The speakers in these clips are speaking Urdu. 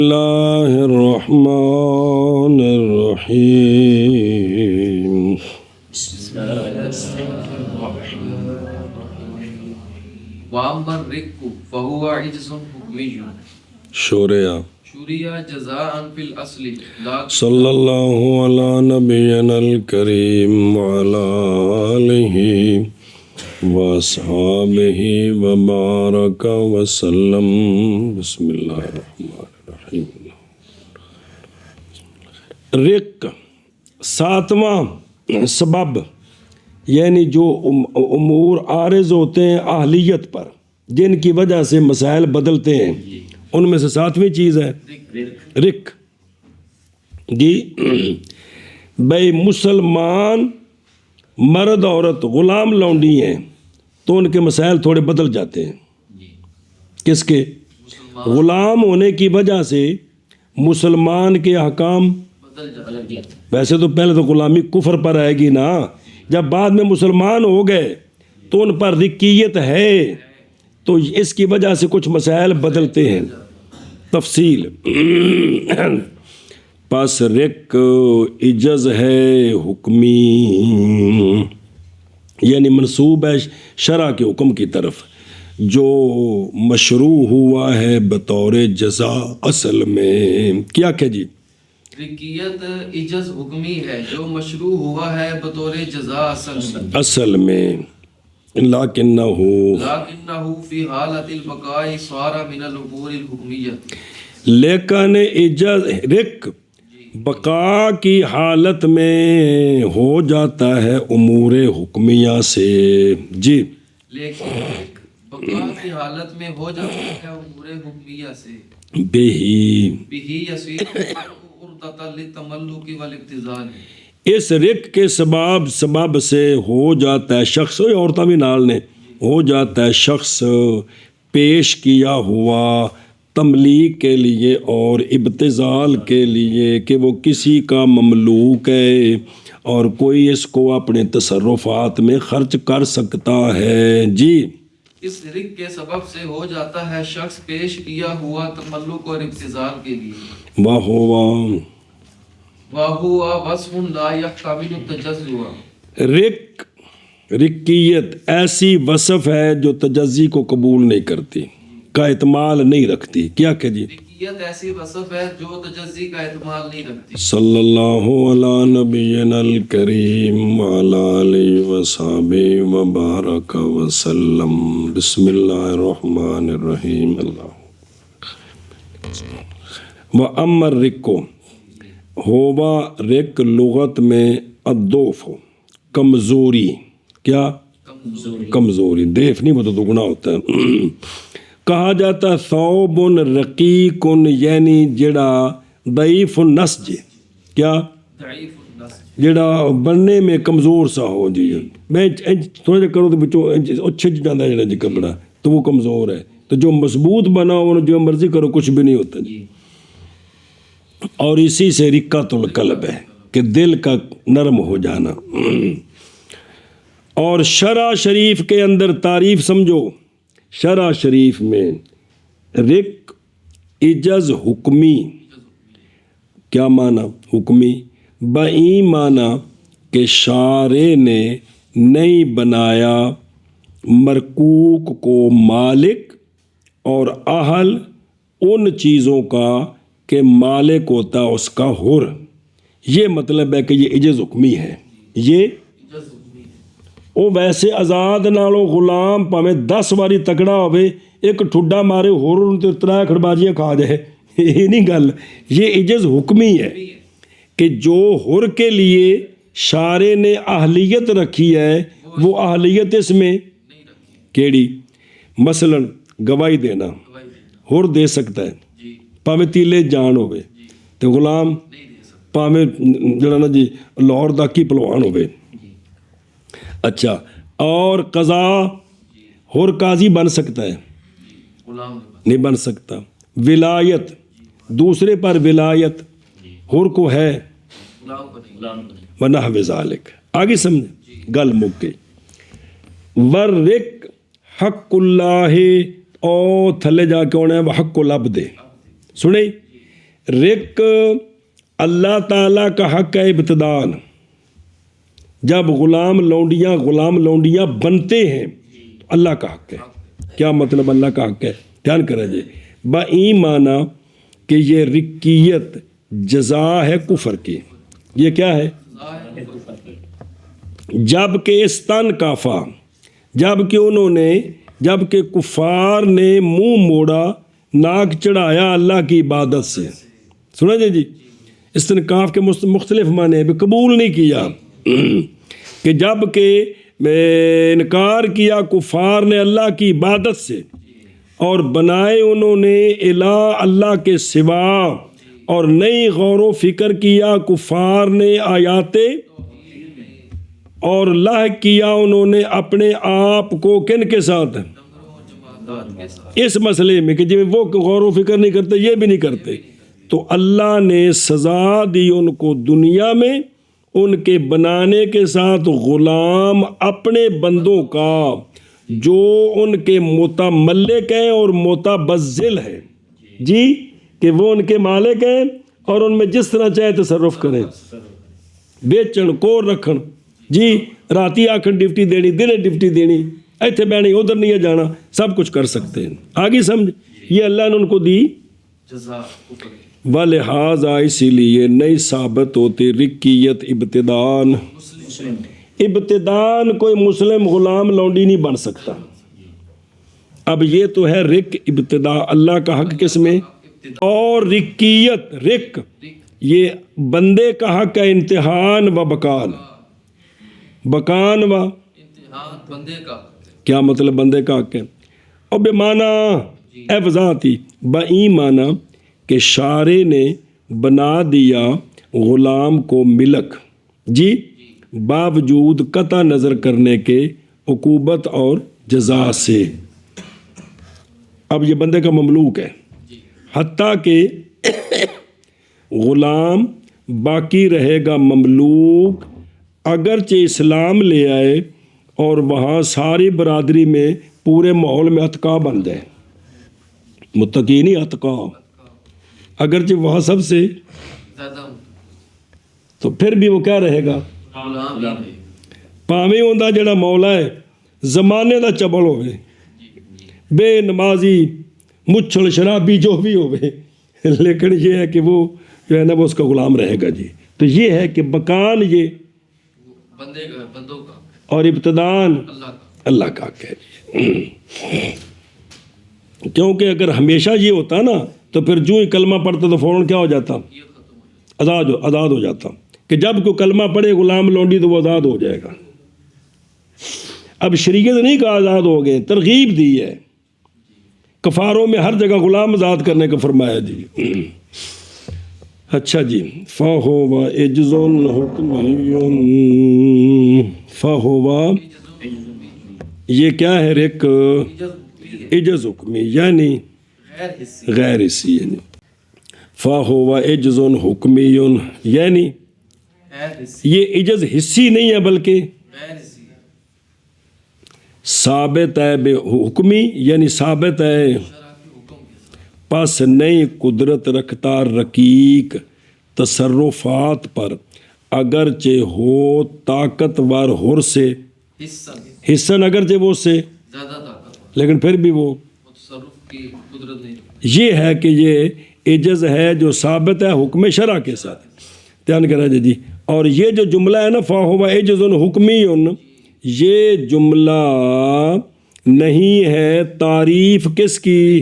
اللہ الرحمن الرحیم وَأَمَّا الرِّقُّ فَهُوَ عِجْزٌ حُكْمِيٌّ شوریہ جزاء فی الأصل صلی اللہ علی نبینا الکریم وعلی آلہ واصحابہ وبارک وسلم بسم اللہ الرحمن الرحیم رق ساتواں سبب یعنی جو امور عارض ہوتے ہیں اہلیت پر جن کی وجہ سے مسائل بدلتے ہیں ان میں سے ساتویں چیز ہے رق جی بھائی مسلمان مرد عورت غلام لونڈی ہیں تو ان کے مسائل تھوڑے بدل جاتے ہیں کس کے غلام ہونے کی وجہ سے مسلمان کے احکام ویسے تو پہلے تو غلامی کفر پر آئے گی نا جب بعد میں مسلمان ہو گئے تو ان پر رقیت ہے تو اس کی وجہ سے کچھ مسائل بدلتے ہیں تفصیل پس رق عجز ہے حکمی یعنی منسوب ہے شرع کے حکم کی طرف جو مشروع ہوا ہے بطور جزا اصل میں کیا کہ جی رقیت عجز حکمی ہے جو مشروع ہوا ہے بطور جزا اصل میں لیکنہ فی حالت البقاء صار من الامور الحکمیہ لیکن عجز رق بقا کی حالت میں ہو جاتا ہے امور حکمیہ سے جی لیکن بقا کی حالت میں ہو جاتا ہے امور حکمیہ سے بہی یسیر عرضۃ للتملک والاقتضاء اس رق کے سبب سے ہو جاتا ہے شخص عورتیں بھی نال نے ہو جاتا ہے شخص پیش کیا ہوا تملیک کے لیے اور ابتذال کے لیے کہ وہ کسی کا مملوک ہے اور کوئی اس کو اپنے تصرفات میں خرچ کر سکتا ہے جی اس رق کے سبب سے ہو جاتا ہے شخص پیش کیا ہوا تملک اور ابتذال کے لیے وَهُوَ وَصْفٌ لَا يَحْتَمِلُ التَّجَزُّعَ رقیت ایسی وصف ہے جو تجزی کو قبول نہیں کرتی کا احتمال نہیں رکھتی کیا کہ جی رقیت ایسی وصف ہے جو تجزی کا احتمال نہیں رکھتی صلی اللہ علی نبینا الکریم وعلی آلہ وصحبہ وبارک وسلم بسم اللہ الرحمن الرحیم اللہ وَأَمَّا الرِّقُّ ہوا رق لغت میں الضعف کمزوری کیا کمزوری دیف نہیں وہ تو دگنا ہوتا ہے کہا جاتا ہے ثوب رقیق یعنی جڑا ضعیف النسج کیا جڑا بننے میں کمزور سا ہو جی میں تھوڑا جا کرو تو بچوں چھج جاتا ہے جڑا جی کپڑا تو وہ کمزور ہے تو جو مضبوط بنا ہو جو مرضی کرو کچھ بھی نہیں ہوتا جی اور اسی سے رقۃ القلب ہے کہ دل کا نرم ہو جانا اور شرع شریف کے اندر تعریف سمجھو شرع شریف میں رق عجز حکمی کیا معنی حکمی بئی معنی کہ شارع نے نہیں بنایا مرقوق کو مالک اور اہل ان چیزوں کا کہ مالک ہوتا اس کا حر یہ مطلب ہے کہ یہ عجز حکمی ہے یہ وہ ویسے آزاد نالوں غلام پاویں 10 باری تکڑا ہوئے ایک ٹھڈا مارے ہور تے 3 کھڑبازیاں کھا جائے یہ نہیں گل یہ عجز حکمی ہے کہ جو حر کے لیے شارع نے اہلیت رکھی ہے وہ اہلیت اس میں کیڑی مثلا گواہی دینا حر دے سکتا ہے پاویں تیلے جان ہوئے تے غلام پاویں جڑا نا جی لاہور دا کی پہلوان ہوئے اچھا اور قضا ہور قاضی بن سکتا ہے نہیں بن سکتا ولایت دوسرے پر ولایت ہور کو ہے ونحو ذالک آگے سمجھ گل مک گئی ورق حق اللہ او تھلے جا کے ہونا ہے وہ حق کو لب دے سنے رق اللہ تعالیٰ کا حق ہے ابتدان. جب غلام لونڈیاں بنتے ہیں تو اللہ کا حق ہے. کیا مطلب اللہ کا حق ہے؟ دھیان کریں جی. بئی معنی کہ یہ رقیت جزا ہے کفر کی. یہ کیا ہے؟ جب کہ استن کافا، جب کہ کفار نے منہ موڑا، ناک چڑھایا اللہ کی عبادت سے. سنا جی استنکاف کے مختلف معنی بھی قبول نہیں کیا کہ جب کہ انکار کیا کفار نے اللہ کی عبادت سے اور بنائے انہوں نے الہ اللہ کے سوا، اور نہیں غور و فکر کیا کفار نے آیات اور لاحق کیا انہوں نے اپنے آپ کو کن کے ساتھ؟ اس مسئلے میں کہ جب وہ غور و فکر نہیں کرتے یہ بھی نہیں کرتے، تو اللہ نے سزا دی ان کو دنیا میں ان کے بنانے کے ساتھ غلام اپنے بندوں کا جو ان کے متملک ہیں اور متبذل ہیں جی، کہ وہ ان کے مالک ہیں اور ان میں جس طرح چاہے تصرف کریں، بیچن کو رکھن جی، راتی آکھن ڈیوٹی دینی، دنے ڈیوٹی دینی، ایتھے بہنی ادھر نہیں جانا، سب کچھ کر سکتے ہیں. آگے سمجھ، یہ اللہ نے ان کو دی جزا. ولہذا اسی لیے نہیں ثابت ہوتی رقیت ابتدان کوئی مسلم غلام لونڈی نہیں بن سکتا. اب یہ تو ہے رق ابتدا، اللہ کا حق کس میں؟ اور رقیت رق یہ بندے کا حق ہے امتحان و بکان و امتحان بندے کا. کیا مطلب بندے کا حق ہے؟ اور بے معنی اے وضاحتی بئی معنی کہ شارع نے بنا دیا غلام کو ملک جی، باوجود قطع نظر کرنے کے عقوبت اور جزا سے. اب یہ بندے کا مملوک ہے، حتیٰ کہ غلام باقی رہے گا مملوک اگرچہ اسلام لے آئے اور وہاں ساری برادری میں پورے ماحول میں اتقا بن جائے. متقی نہیں اتقا، اگرچہ وہاں سب سے تو پھر بھی وہ کیا رہے گا؟ پاویں ہوندا جڑا مولا ہے زمانے دا چبل ہوئے، بے نمازی مچھل شرابی جو بھی ہوئے، لیکن یہ ہے کہ وہ جو ہے نا وہ اس کا غلام رہے گا جی. تو یہ ہے کہ بکان یہ بندوں کا اور ابتدان اللہ کا ہے. کیونکہ اگر ہمیشہ یہ ہوتا نا تو پھر جو ہی کلمہ پڑھتا تو فوراً کیا ہو جاتا؟ آزاد ہو جاتا، کہ جب کوئی کلمہ پڑھے غلام لونڈی تو وہ آزاد ہو جائے گا. اب شریعت نہیں کہا آزاد ہو گئے، ترغیب دی ہے. کفاروں میں ہر جگہ غلام آزاد کرنے کا فرمایا جی. اچھا جی، فَهُوَ اِجْزٌ حُکْمِيٌّ، فَهُوَ یہ کیا ہے؟ رق اجز حکمی یعنی غیر حصی، یعنی فَهُوَ اِجْزٌ حُکْمِيٌّ یعنی یہ اجز حصی نہیں ہے بلکہ ثابت ہے بے حکمی، یعنی ثابت ہے پس نہیں قدرت رکھتا رقیق تصرفات پر، اگرچہ ہو طاقتور حر سے حصن، اگرچہ وہ سے لیکن پھر بھی وہ یہ ہے کہ یہ عجز ہے جو ثابت ہے حکم شرع کے ساتھ. دھیان کرا جی. اور یہ جو جملہ ہے نا فَهُوَ عِجْزٌ حُکْمِيٌّ، یہ جملہ نہیں ہے تعریف کس کی؟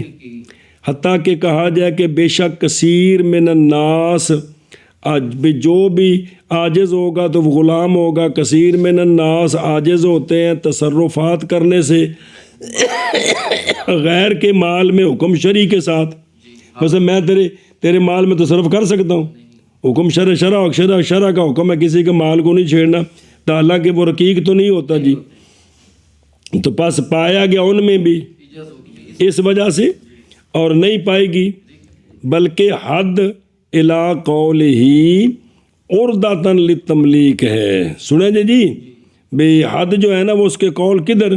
حتیٰ کہ کہا جائے کہ بے شک کثیر من الناس، جو بھی عاجز ہوگا تو وہ غلام ہوگا. کثیر من الناس عاجز ہوتے ہیں تصرفات کرنے سے غیر کے مال میں حکم شرعی کے ساتھ. ویسے میں تیرے مال میں تصرف کر سکتا ہوں، حکم شرع کا حکم ہے کسی کے مال کو نہیں چھیڑنا، تو حالانکہ وہ رقیق تو نہیں ہوتا جی. تو پس پایا گیا ان میں بھی اس وجہ سے، اور نہیں پائے گی بلکہ حد الا قولہ عردۃ للتملیک ہے. سنیں جی بے حد جو ہے نا وہ اس کے قول کدھر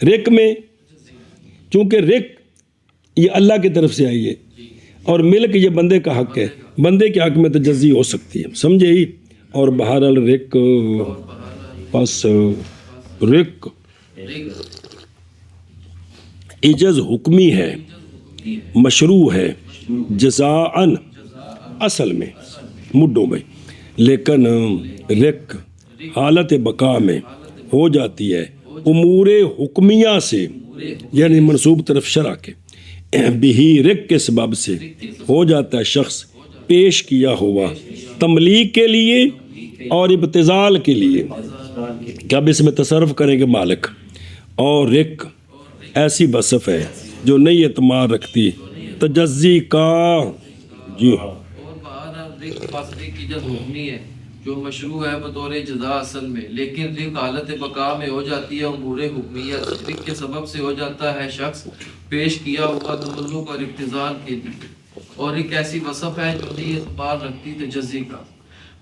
رق میں چونکہ رق یہ اللہ کی طرف سے آئی ہے اور ملک یہ بندے کا حق ہے، بندے کے حق میں تجزی ہو سکتی ہے، سمجھے ہی؟ اور بہرحال رق پس رق عجز حکمی ہے، مشروع ہے جزاءً اصل میں مڈوں میں، لیکن رق حالت بقا میں ہو جاتی ہے امور حکمیہ سے، یعنی منسوب طرف شرع کے، بھی رق کے سبب سے ہو جاتا ہے شخص پیش کیا ہوا تملیک کے لیے اور ابتذال کے لیے کہ اب اس میں تصرف کریں گے مالک، اور رق ایسی وصف ہے جو نہیں اعتماد رکھتی تجزی کا، جی ہاں، اور بہرحال رق فاصلے کی جز حکمی ہے جو مشروع ہے بطور جزا اصل میں، لیکن رق حالت بقا میں ہو جاتی ہے امور حکمیہ سے، رق کے سبب سے ہو جاتا ہے شخص پیش کیا ہوا تملک اور ابتذال کے لیے، اور ایک ایسی وصف ہے جو نہیں اعتبار رکھتی تجزی کا۔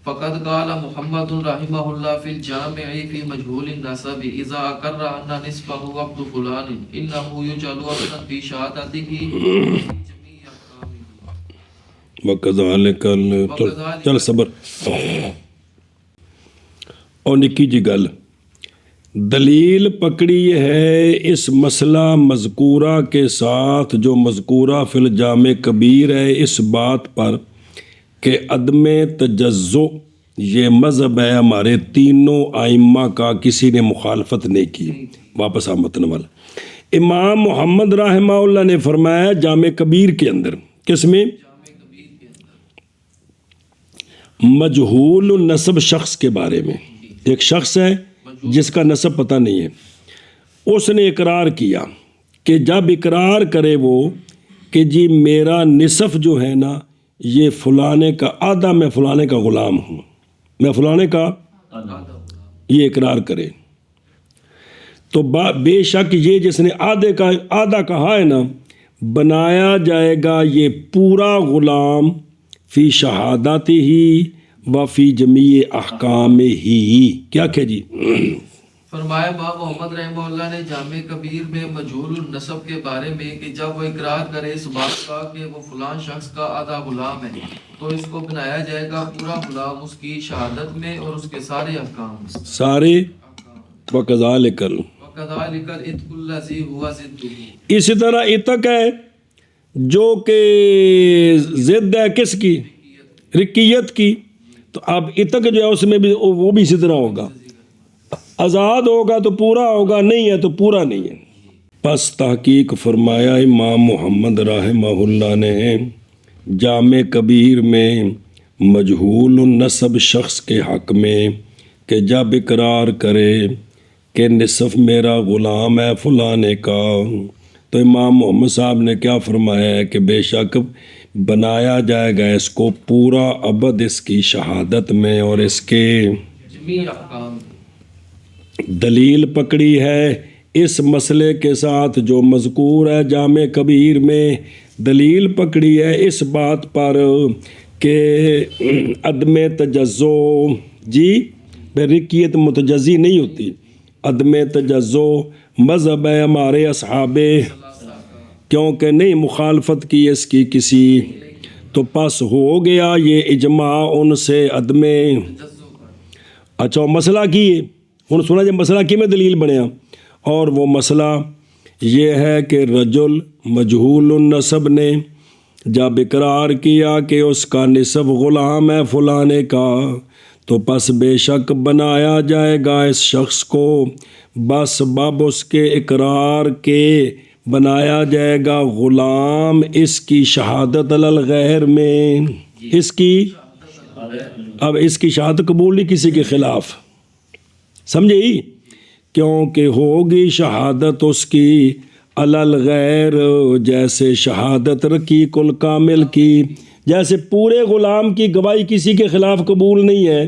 فقد قال محمد رحمہ اللہ فی الجامع فی مجہول النسب اذا اقر ان نسبه عبد فلان انه یجعل اصلا فی شہادته وکذالک چل صبر اور نکی جی گل دلیل پکڑی ہے اس مسئلہ مذکورہ کے ساتھ جو مذکورہ فی الجامع کبیر ہے اس بات پر کہ عدم تجزع یہ مذہب ہے ہمارے تینوں ائمہ کا، کسی نے مخالفت نہیں کی۔ واپس متن والا امام محمد رحمہ اللہ نے فرمایا جامع کبیر کے اندر، کس میں؟ مجہول النسب شخص کے بارے میں، ایک شخص ہے جس کا نسب پتہ نہیں ہے، اس نے اقرار کیا کہ جب اقرار کرے وہ کہ جی میرا نصف جو ہے نا یہ فلانے کا آدھا، میں فلانے کا غلام ہوں، میں فلانے کا، یہ اقرار کرے تو بے شک یہ جس نے آدھا کہا ہے نا بنایا جائے گا یہ پورا غلام فی شہادت ہی و فی جمیع احکام ہی۔ کیا کہ جی فرمایا امام محمد رحمہ اللہ نے جامع کبیر میں مجہول النسب کے بارے میں کہ جب وہ اقرار کرے اس بات کا کہ وہ فلان شخص کا آدھا غلام ہے تو اس کو بنایا جائے گا پورا غلام اس کی شہادت میں اور اس کے سارے احکام میں، سارے وَكَذَلِكَ وَكَذَلِكَ الْإِتْقُ الَّذِي هُوَ ضِدُّهُ، اسی طرح اتق ہے جو کہ ضد ہے کس کی؟ رقیت کی، تو اب اتق جو ہے اس میں بھی وہ بھی اسی طرح ہوگا، آزاد ہوگا تو پورا ہوگا، نہیں ہے تو پورا نہیں ہے۔ پس تحقیق فرمایا امام محمد رحمہ اللہ نے جامع کبیر میں مجہول النسب شخص کے حق میں کہ جب اقرار کرے کہ نصف میرا غلام ہے فلانے کا، تو امام محمد صاحب نے کیا فرمایا ہے کہ بے شک بنایا جائے گا اس کو پورا ابد اس کی شہادت میں اور اس کے جمیع احکام۔ دلیل پکڑی ہے اس مسئلے کے ساتھ جو مذکور ہے جامع کبیر میں، دلیل پکڑی ہے اس بات پر کہ عدم تجزع، جی رقیت متجزی نہیں ہوتی، عدم تجزع مذہب ہے ہمارے اصحاب، کیونکہ نہیں مخالفت کی اس کی کسی، تو پس ہو گیا یہ اجماع ان سے عدم۔ اچھا مسئلہ کی ہوں سنا جب مسئلہ کی میں دلیل بنیا، اور وہ مسئلہ یہ ہے کہ رجل مجہول النسب نے جب اقرار کیا کہ اس کا نصف غلام ہے فلانے کا، تو پس بے شک بنایا جائے گا اس شخص کو بس باب اس کے اقرار کے بنایا جائے گا غلام اس کی شہادت علی الغیر میں، اس کی اب اس کی شہادت قبول نہیں کسی کے خلاف، سمجھے ہی؟ کیونکہ ہوگی شہادت اس کی علی الغیر جیسے شہادت رقیق الکامل کی، جیسے پورے غلام کی گواہی کسی کے خلاف قبول نہیں ہے،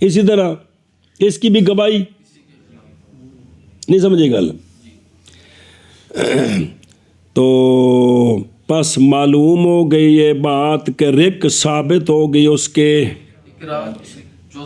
اسی طرح اس کی بھی گواہی نہیں، سمجھے گل؟ تو پس معلوم ہو گئی یہ بات کہ رق ثابت ہو گئی اس کے اقرار جو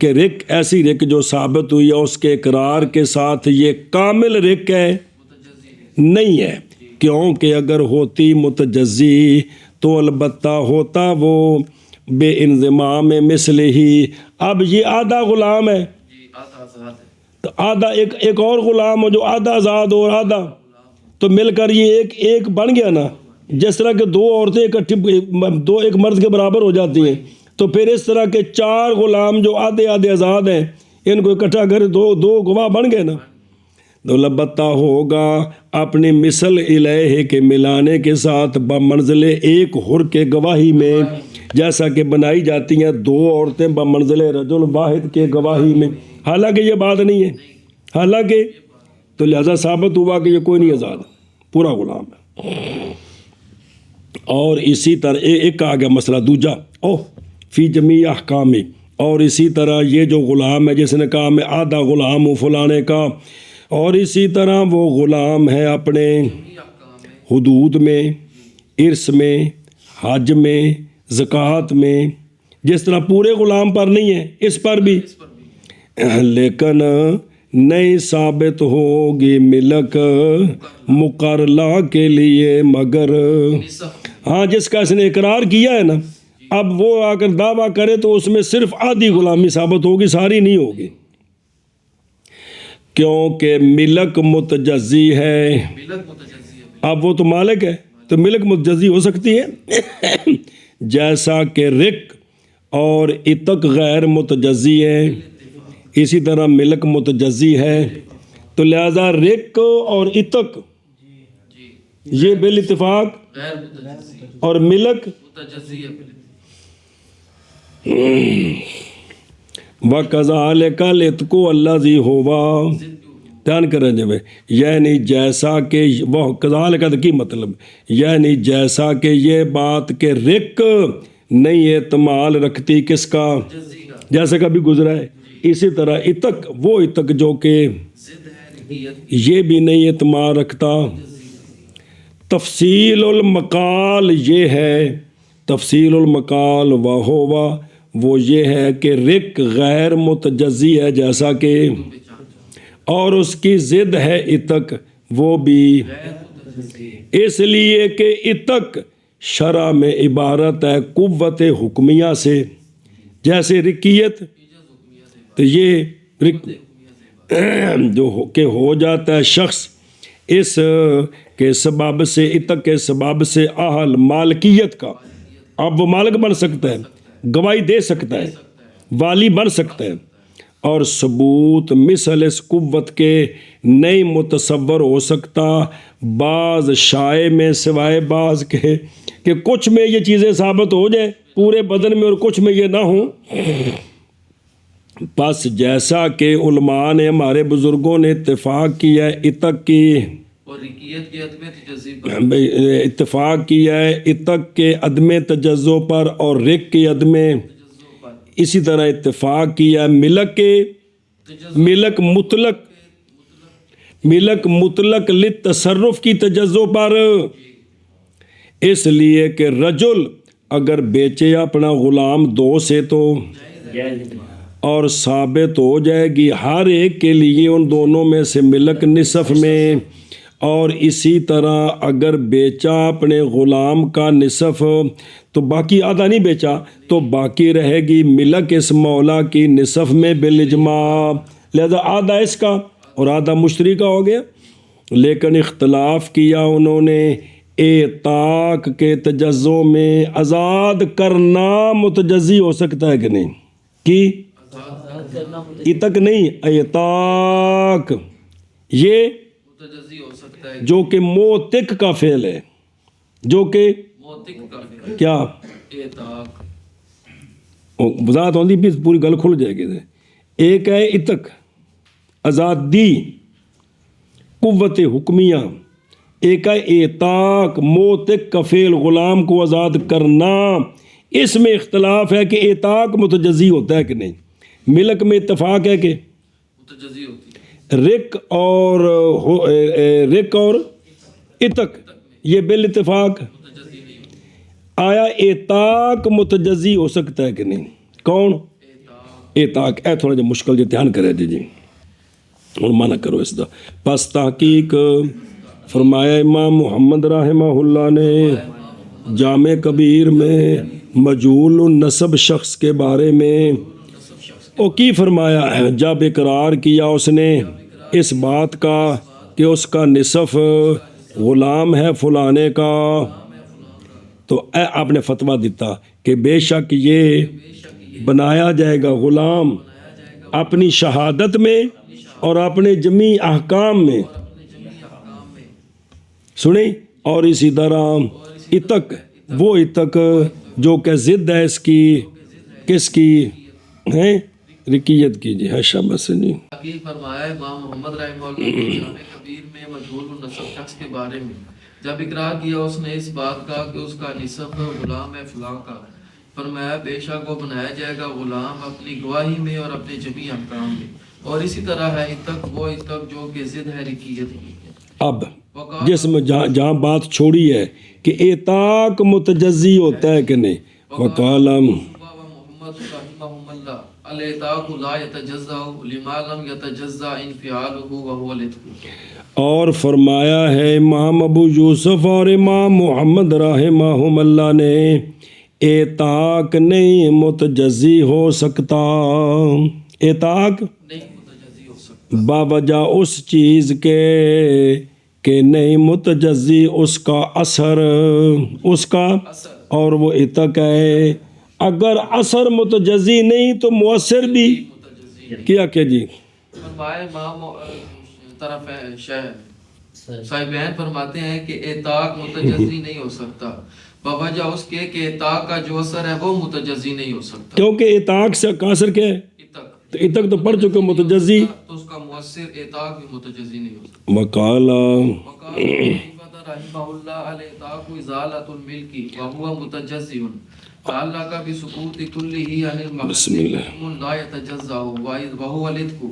کہ رق ایسی رق جو ثابت ہوئی ہے اس کے اقرار کے ساتھ یہ کامل رق ہے متجزی نہیں ہے، کیونکہ اگر ہوتی متجزی تو البتہ ہوتا وہ بے انضمام مثل ہی. اب یہ آدھا غلام ہے جی آدھا آزاد ہے تو آدھا ایک اور غلام ہو جو آدھا آزاد ہو اور آدھا، تو مل کر یہ ایک بن گیا نا. جس طرح کہ دو عورتیں اکٹھی ایک مرد کے برابر ہو جاتی ہیں، تو پھر اس طرح کے چار غلام جو آدھے آزاد ہیں ان کو اکٹھا کر دو گواہ بن گئے نا. تو البتہ ہوگا اپنی مثل الہ کے ملانے کے ساتھ بمنزل ایک حر کے گواہی میں، جیسا کہ بنائی جاتی ہیں دو عورتیں بمنزل رجل واحد کے گواہی میں، حالانکہ یہ بات نہیں ہے، حالانکہ تو لہذا ثابت ہوا کہ یہ کوئی نہیں آزاد، پورا غلام ہے. اور اسی طرح ایک آ گیا مسئلہ دوجا فی جمیع احکامی، اور اسی طرح یہ جو غلام ہے جس نے کہا میں آدھا غلام ہوں فلانے کا، اور اسی طرح وہ غلام ہے اپنے حدود میں، ارث میں، حج میں، زکوٰۃ میں، جس طرح پورے غلام پر نہیں ہے اس پر بھی، لیکن نہیں ثابت ہوگی ملک مقرلہ کے لیے مگر ہاں جس کا اس نے اقرار کیا ہے نا، اب وہ آ کر دعویٰ کرے تو اس میں صرف آدھی غلامی ثابت ہوگی، ساری نہیں ہوگی، کیونکہ ملک متجزی ہے. ملک متجزی ہے اب وہ تو مالک ہے تو ملک متجزی ہو سکتی ہے جیسا کہ رق اور عتق غیر متجزی ہے، اسی طرح ملک متجزی ہے. تو لہذا رق اور عتق جی یہ بالاتفاق غیر متجزی اور ملک متجزی ہے وَكَذَلِكَ الْعِتْقُ الَّذِي هُوَ دھیان کریں جب یعنی جیسا کہ وہ کذالک کی مطلب یعنی جیسا کہ یہ بات کہ رق نہیں احتمال رکھتی کس کا، جزی کا جیسا کہ ابھی گزرا ہے، اسی طرح عتق وہ عتق جو کہ ضد ہے رقیت یہ بھی نہیں اعتماد رکھتا. تفصیل المقال یہ ہے، تفصیل المقال وہوا وہ یہ ہے کہ رق غیر متجزی ہے جیسا کہ، اور اس کی ضد ہے عتق وہ بھی، اس لیے کہ عتق شرع میں عبارت ہے قوت حکمیہ سے، جیسے رقیت تو یہ جو کہ ہو جاتا ہے شخص اس کے سبب سے، عتق کے سبب سے اہل مالکیت کا، اب وہ مالک بن سکتا ہے، گواہی دے سکتا ہے، والی بن سکتا ہے. اور ثبوت مثل اس قوت کے نہیں متصور ہو سکتا بعض شائع میں سوائے بعض کے کہ کچھ میں یہ چیزیں ثابت ہو جائیں پورے بدن میں اور کچھ میں یہ نہ ہوں. پس جیسا کہ علماء نے ہمارے بزرگوں نے اتفاق کیا ہے عتق کی اور رقیت کے عدم تجزی پر اتفاق کیا ہے عتق کے عدم تجزو پر اور رق کے عدم، اسی طرح اتفاق کیا ملک کے ملک مطلق للتصرف کی تجزو پر، اس لیے کہ رجل اگر بیچے اپنا غلام دو سے تو اور ثابت ہو جائے گی ہر ایک کے لیے ان دونوں میں سے ملک نصف میں، اور اسی طرح اگر بیچا اپنے غلام کا نصف تو باقی آدھا نہیں بیچا تو باقی رہے گی ملک اس مولا کی نصف میں بالاجماع، لہذا آدھا اس کا اور آدھا مشتری کا ہو گیا. لیکن اختلاف کیا انہوں نے اعتاق کے تجزوں میں آزاد کرنا متجزی ہو سکتا ہے کہ نہیں، کی عتق نہیں اعتاق یہ متجزی ہو سکتا ہے جو کہ موتق کا فعل ہے، جو کہ موتق کا فعل کیا اعتاق وضاحت ہوتی پھر پوری گل کھل جائے گی. ایک ہے عتق آزادی قوت حکمیہ، ایک ہے اعتاق موتق کا فعل غلام کو آزاد کرنا. اس میں اختلاف ہے کہ اعتاق متجزی ہوتا ہے کہ نہیں، ملک میں اتفاق ہے کہ متجزی ہوتی ہے، رق اور عتق یہ بالاتفاق. متجزی نہیں ہوتی. آیا اعتاق متجزی ہو سکتا ہے کہ نہیں، کون اطاق اے تھوڑا جہا مشکل جی دھیان کرے جی ہوں مانا کرو اس دا پس تحقیق فرمایا امام محمد رحمہ اللہ نے جامع کبیر میں مجہول النسب شخص کے بارے میں او کی فرمایا ہے جب اقرار کیا اس نے اس بات کا کہ اس کا نصف غلام ہے فلانے کا تو آپ نے فتویٰ دیتا کہ بے شک یہ بنایا جائے گا غلام اپنی شہادت میں اور اپنے جمی احکام میں سنیں اور اسی طرح اتق وہ اتق جو کہ ضد ہے اس کی کس کی ہے رکیت کی جی ہے شاباش جی تحقیق فرمایا امام محمد رحمہ اللہ نے جامع کبیر میں مجہول النسب شخص کے بارے میں جب اقرار کیا اس نے اس بات کا کہ اس کا نصف غلام ہے فلاں کا فرمایا بے شک وہ بنایا جائے گا غلام اپنی گواہی میں اور اپنے جمی احکام میں اور اسی طرح ہے اتق وہ اتق جو کہ ضد ہے رکیت کی اب جس میں جہاں بات چھوڑی ہے کہ اطاق متجزی ہوتا ہے کہ نہیں وقالم محمد رحمہ اللہ الاطاق لا يتجزا لما لم يتجزا انفعاله وهو الاتق اور فرمایا ہے امام ابو یوسف اور امام محمد رحمہم اللہ نے اطاق نہیں متجزی ہو سکتا اطاق نہیں متجزی ہو سکتا باوجہ اس چیز کے کہ نہیں متجزی اس کا اثر اس کا اور وہ اتق ہے اگر اثر متجزی نہیں تو مؤثر بھی کیا کہ جی فرمائے امام طرف صاحبین فرماتے ہیں کہ اطاق متجزی نہیں ہو سکتا بوجہ اس کے کہ اطاق کا جو اثر ہے وہ متجزی نہیں ہو سکتا کیونکہ اطاق سے کا اثر کیا ہے تو اتق تو پڑھ چکے متجزی تو اس کا مؤثر اطاق بھی متجزی نہیں ہو سکتا وقالا رحمہ اللہ الاطاق ازالۃ الملک وهو متجزی تعلق بسقوط كله عن المحل لا يتجزا وهو الاتق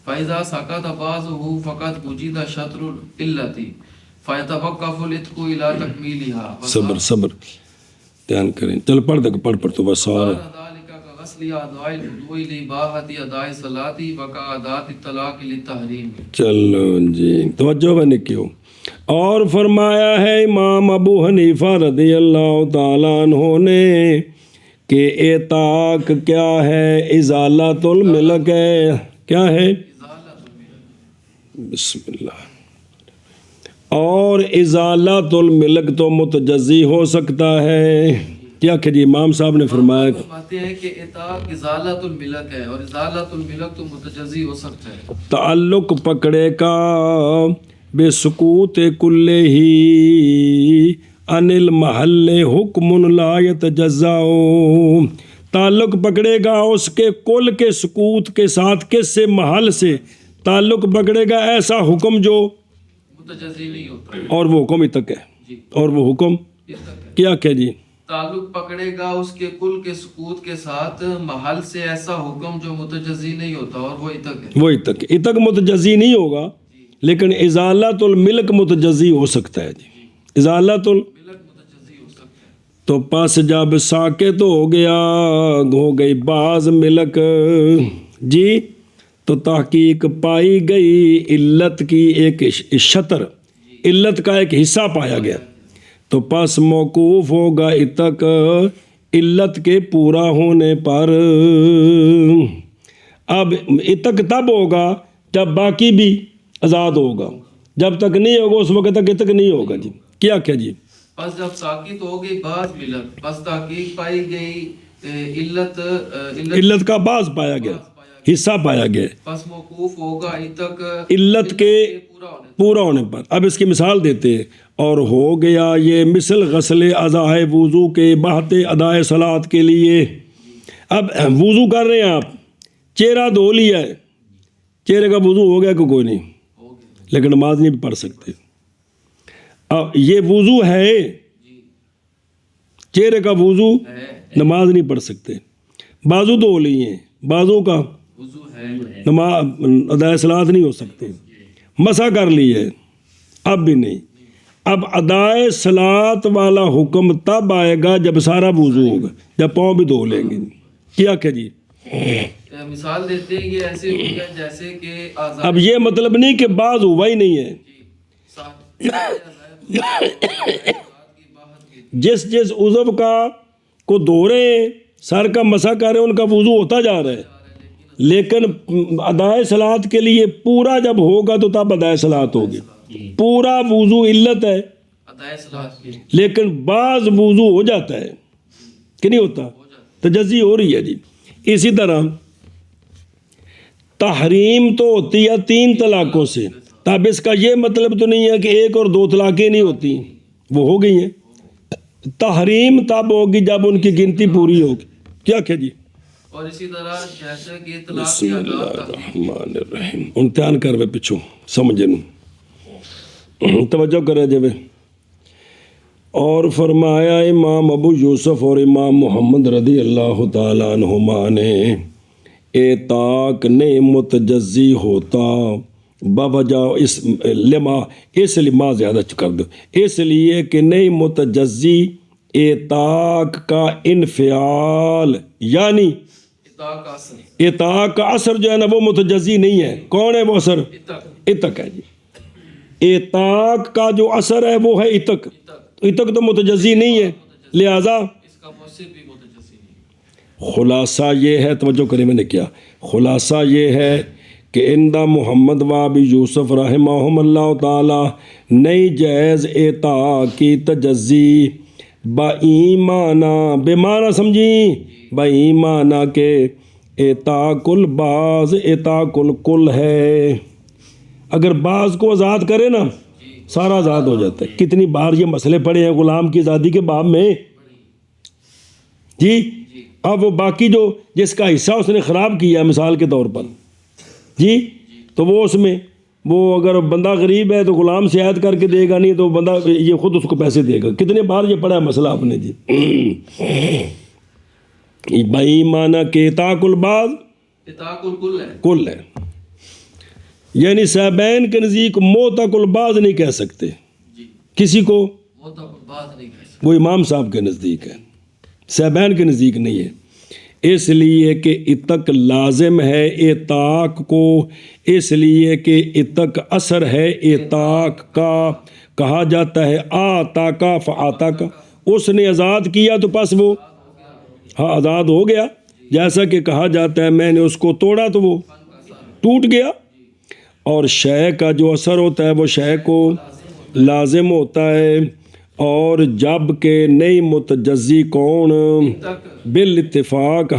فاذا سقط بعضه فقد وجد شطر العلة فيتوقف الاتق الى تكميلها صبر صبر دھیان کریں چل پڑھ دے پڑھ تو بس سارا ذلك كغسل اعضاء الوضوء لاباحة اداء الصلاة وكاداء الطلاق للتحريم چلو جی توجہ بنے کیوں اور فرمایا ہے امام ابو حنیفہ رضی اللہ تعالیٰ عنہ نے کہ اطاق کیا ہے ازالۃ الملک ہے کیا ہے بسم اللہ اور ازالۃ الملک تو متجزی ہو سکتا ہے کیا کہ جی امام صاحب نے فرمایا فرماتے ہیں کہ اطاق ازالۃ الملک ہے اور ازالۃ الملک تو متجزی ہو سکتا ہے تعلق پکڑے کا بے سکوت کلے ہی ان المحل حکم لا یتجزا تعلق پکڑے گا اس کے کل کے سکوت کے ساتھ کس سے محل سے تعلق پکڑے گا ایسا حکم جو متجزی نہیں ہوتا اور وہ حکم اتق ہے اور وہ حکم کیا کہ جی تعلق پکڑے گا اس کے کل کے سکوت کے ساتھ محل سے ایسا حکم جو متجزی نہیں ہوتا اور وہ اتق ہے وہ اتق اتق متجزی نہیں ہوگا لیکن ازالۃ الملک متجزی ہو سکتا ہے جی ازالۃ ملک متجزی ہو سکتا ہے تو پس جب ساکت ہو گیا ہو گئی بعض ملک جی تو تحقیق پائی گئی علت کی ایک شطر علت کا ایک حصہ پایا گیا تو پس موقوف ہوگا اتق علت کے پورا ہونے پر اب اتق تب ہوگا جب باقی بھی آزاد ہوگا جب تک نہیں ہوگا اس وقت تک اتق نہیں ہوگا جی کیا جی پس جب ساکت ہو گئی بعض ملک پس تحقیق پائی گئی علت کا بعض پایا گیا حصہ پایا گیا پس موقوف ہوگا اتق علت کے پورا ہونے پر اب اس کی مثال دیتے ہیں اور ہو گیا یہ مثل غسل اعضائے وضو کے بہت ادائے صلاۃ کے لیے اب وضو کر رہے ہیں آپ چہرہ دھو لیا ہے چہرے کا وضو ہو گیا کہ کوئی نہیں لیکن نماز نہیں پڑھ سکتے اب یہ وضو ہے چہرے کا وضو نماز نہیں پڑھ سکتے بازو دھو لیے ہیں بازو کا نماز ادائے صلاۃ نہیں ہو سکتے مسح کر لی ہے اب بھی نہیں اب ادائے صلاۃ والا حکم تب آئے گا جب سارا وضو ہوگا جب پاؤں بھی دھو لیں گے کیا کہ جی مثال دیتے ہیں یہ ایسے ہو گیا جیسے کہ آزاد اب یہ مطلب نہیں کہ بعض ہوا ہی نہیں ہے، جس جس عضو کا کو دھو رہے ہیں، سر کا مسح کر رہے ہیں، ان کا وضو ہوتا جا رہا ہے، لیکن ادائے صلاۃ کے لیے پورا جب ہوگا تو تب ادائے صلاۃ ہوگی. پورا وضو علت ہے، ادائے صلاۃ کی لیکن بعض وضو ہو جاتا ہے کہ نہیں ہوتا، تجزی ہو رہی ہے جی. اسی طرح تحریم تو ہوتی ہے 3 طلاقوں سے، تب اس کا یہ مطلب تو نہیں ہے کہ 1 اور 2 طلاقیں نہیں ہوتی، وہ ہو گئی ہیں. تحریم تب ہوگی جب ان کی گنتی پوری ہوگی. کیا کہ جی اور اسی طرح جیسا کہ طلاق بسم کی اللہ آداب کا الرحمن الرحیم. امتحان کر وے پچھو سمجھے توجہ کرے جب. اور فرمایا امام ابو یوسف اور امام محمد رضی اللہ تعالیٰ عنہما نے اعتاق نہیں متجزی ہوتا بوجہ اس لیے زیادہ کر دو، اس لیے کہ نہیں متجزی اعتاق کا انفعال، یعنی اطاع کا اثر اعتاق کا اثر جو ہے نا وہ متجزی نہیں ہے. کون ہے وہ اثر؟ اتق ہے جی. اعتاق کا جو اثر ہے وہ ہے اتق، اتق تو متجزی نہیں ہے، لہذا اس کا مؤثر بھی متجزی نہیں. خلاصہ یہ ہے، توجہ کریں میں نے کیا خلاصہ یہ ہے کہ اندہ محمد و ابی یوسف رحمہم اللہ تعالی نہیں جائز اعتاق کی تجزی با ایمانہ، بے معنی سمجھی، با ایمانہ کے اعتاق البعض اعتاق الکل ہے. اگر بعض کو آزاد کرے نا سارا آزاد ہو جاتا ہے. کتنی بار یہ مسئلے پڑے ہیں غلام کی آزادی کے باب میں جی. اب وہ باقی جو جس کا حصہ اس نے خراب کیا مثال کے طور پر جی، تو وہ اس میں وہ اگر بندہ غریب ہے تو غلام سے عائد کر کے دے گا، نہیں تو بندہ یہ خود اس کو پیسے دے گا. کتنے بار یہ پڑا ہے مسئلہ آپ نے جی. بھائی مانا کہ اعتاق البعض اطاع الکل ہے کل ہے، یعنی صاحبین کے نزدیک موتق البعض نہیں کہہ سکتے جی، کسی کو، مطلب بات نہیں کر سکتے. وہ امام صاحب کے نزدیک ہے، صاحبین کے نزدیک نہیں ہے. اس لیے کہ اتق لازم ہے اعتاق کو، اس لیے کہ اتق اثر ہے اعتاق کا. کہا جاتا ہے آتاکا فآتاکا، اس نے آزاد کیا تو پس وہ ہاں آزاد ہو گیا. جیسا کہ کہا جاتا ہے میں نے اس کو توڑا تو وہ ٹوٹ گیا. اور شے کا جو اثر ہوتا ہے وہ شے کو لازم ہوتا ہے. اور جب کہ نہیں متجزی کون بالاتفاق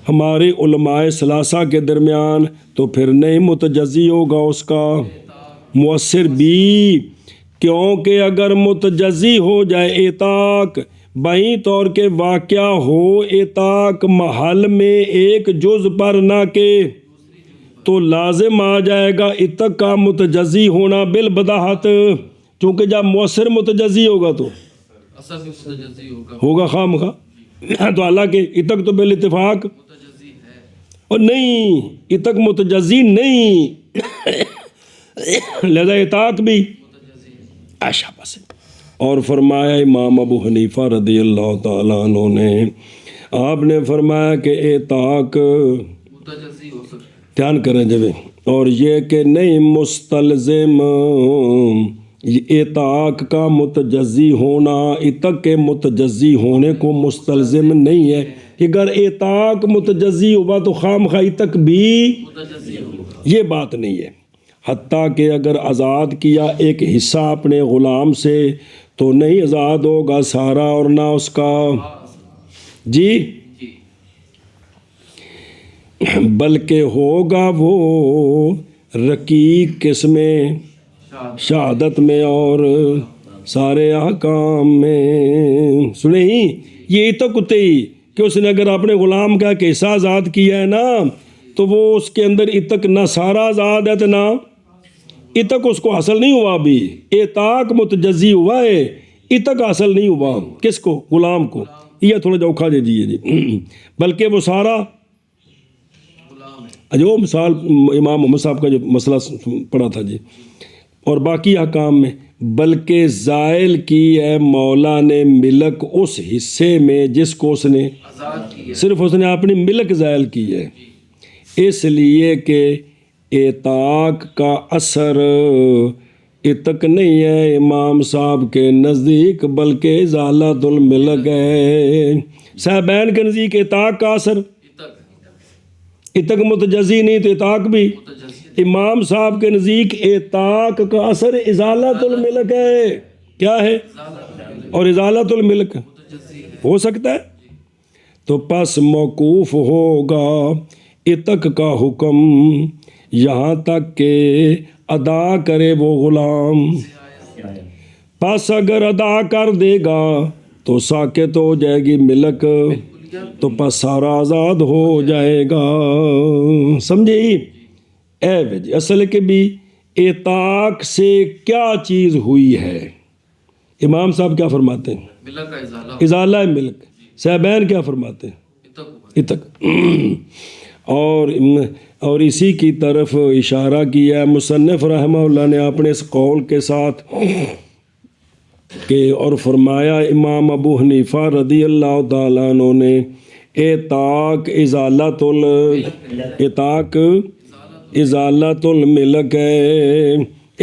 ہمارے علماء ثلاثہ کے درمیان، تو پھر نہیں متجزی ہوگا اس کا مؤثر بھی، کیونکہ اگر متجزی ہو جائے اعتاق بہی طور کے واقعہ ہو اعتاق محل میں ایک جز پر نہ کہ، تو لازم آ جائے گا اتق کا متجزی ہونا بالبداہت، چونکہ جب مؤثر متجزی ہوگا تو اثر بھی متجزی ہوگا خواہ مخواہ. تو حالانکہ اتق تو بالاتفاق متجزی ہے اور نہیں، اتق متجزی نہیں، لہذا اعتاق بھی متجزی ہے. عائشہ بس. اور فرمایا امام ابو حنیفہ رضی اللہ تعالیٰ عنہ نے، آپ نے فرمایا کہ اعتاق متجزی ہو سکتا ہے. دھیان کریں جب، اور یہ کہ نہیں مستلزم اعتاق کا متجزی ہونا اتق کے متجزی ہونے کو مستلزم نہیں ہے. اگر اعتاق متجزی ہوا تو خام خواہ اتق بھی متجزی ہوگا. یہ بات نہیں ہے. حتیٰ کہ اگر آزاد کیا ایک حصہ اپنے غلام سے تو نہیں آزاد ہوگا سارا اور نہ اس کا جی، بلکہ ہوگا وہ رقیق کس میں شہادت میں اور سارے احکام میں. سنیں ہی یہ اتق ہوتے ہی کہ اس نے اگر اپنے غلام کا ایک حصہ آزاد کیا ہے نا تو وہ اس کے اندر اتق نہ سارا آزاد ہے تو نہ اتق اس کو حاصل نہیں ہوا. ابھی اعتاق متجزی ہوا ہے، اتق حاصل نہیں ہوا. کس کو؟ غلام کو. یہ تھوڑا جوکھا دے دیجیے جی. بلکہ وہ سارا جو مثال امام محمد صاحب کا جو مسئلہ پڑا تھا جی، اور باقی احکام میں بلکہ زائل کی ہے مولا نے ملک اس حصے میں جس کو اس نے آزاد کی ہے. صرف اس نے اپنی ملک زائل کی ہے، اس لیے کہ اطاق کا اثر اتق نہیں ہے امام صاحب کے نزدیک بلکہ ازالۃ الملک ہے. صاحبین کے نزدیک اطاق کا اثر اتق متجزی نہیں تو اطاق بھی. امام صاحب کے نزدیک اطاق کا اثر ازالۃ الملک ہے. کیا ہے؟ اور ازالۃ الملک ہو سکتا ہے تو پس موقوف ہوگا اتق کا حکم یہاں تک کہ ادا کرے وہ غلام. پس اگر ادا کر دے گا تو ساکت ہو جائے گی ملک، تو پس سارا آزاد ہو جائے گا. سمجھے؟ اے جی اصل کے بھی اطاق سے کیا چیز ہوئی ہے؟ امام صاحب کیا فرماتے ہیں؟ ملک کا ازالہ. ازالہ ملک. صاحبین کیا فرماتے ہیں؟ اتق. اور اسی کی طرف اشارہ کیا ہے مصنف رحمہ اللہ نے اپنے اس قول کے ساتھ کہ اور فرمایا امام ابو حنیفہ رضی اللہ تعالیٰ عنہ نے اطاق ازالۃ الملک ہے،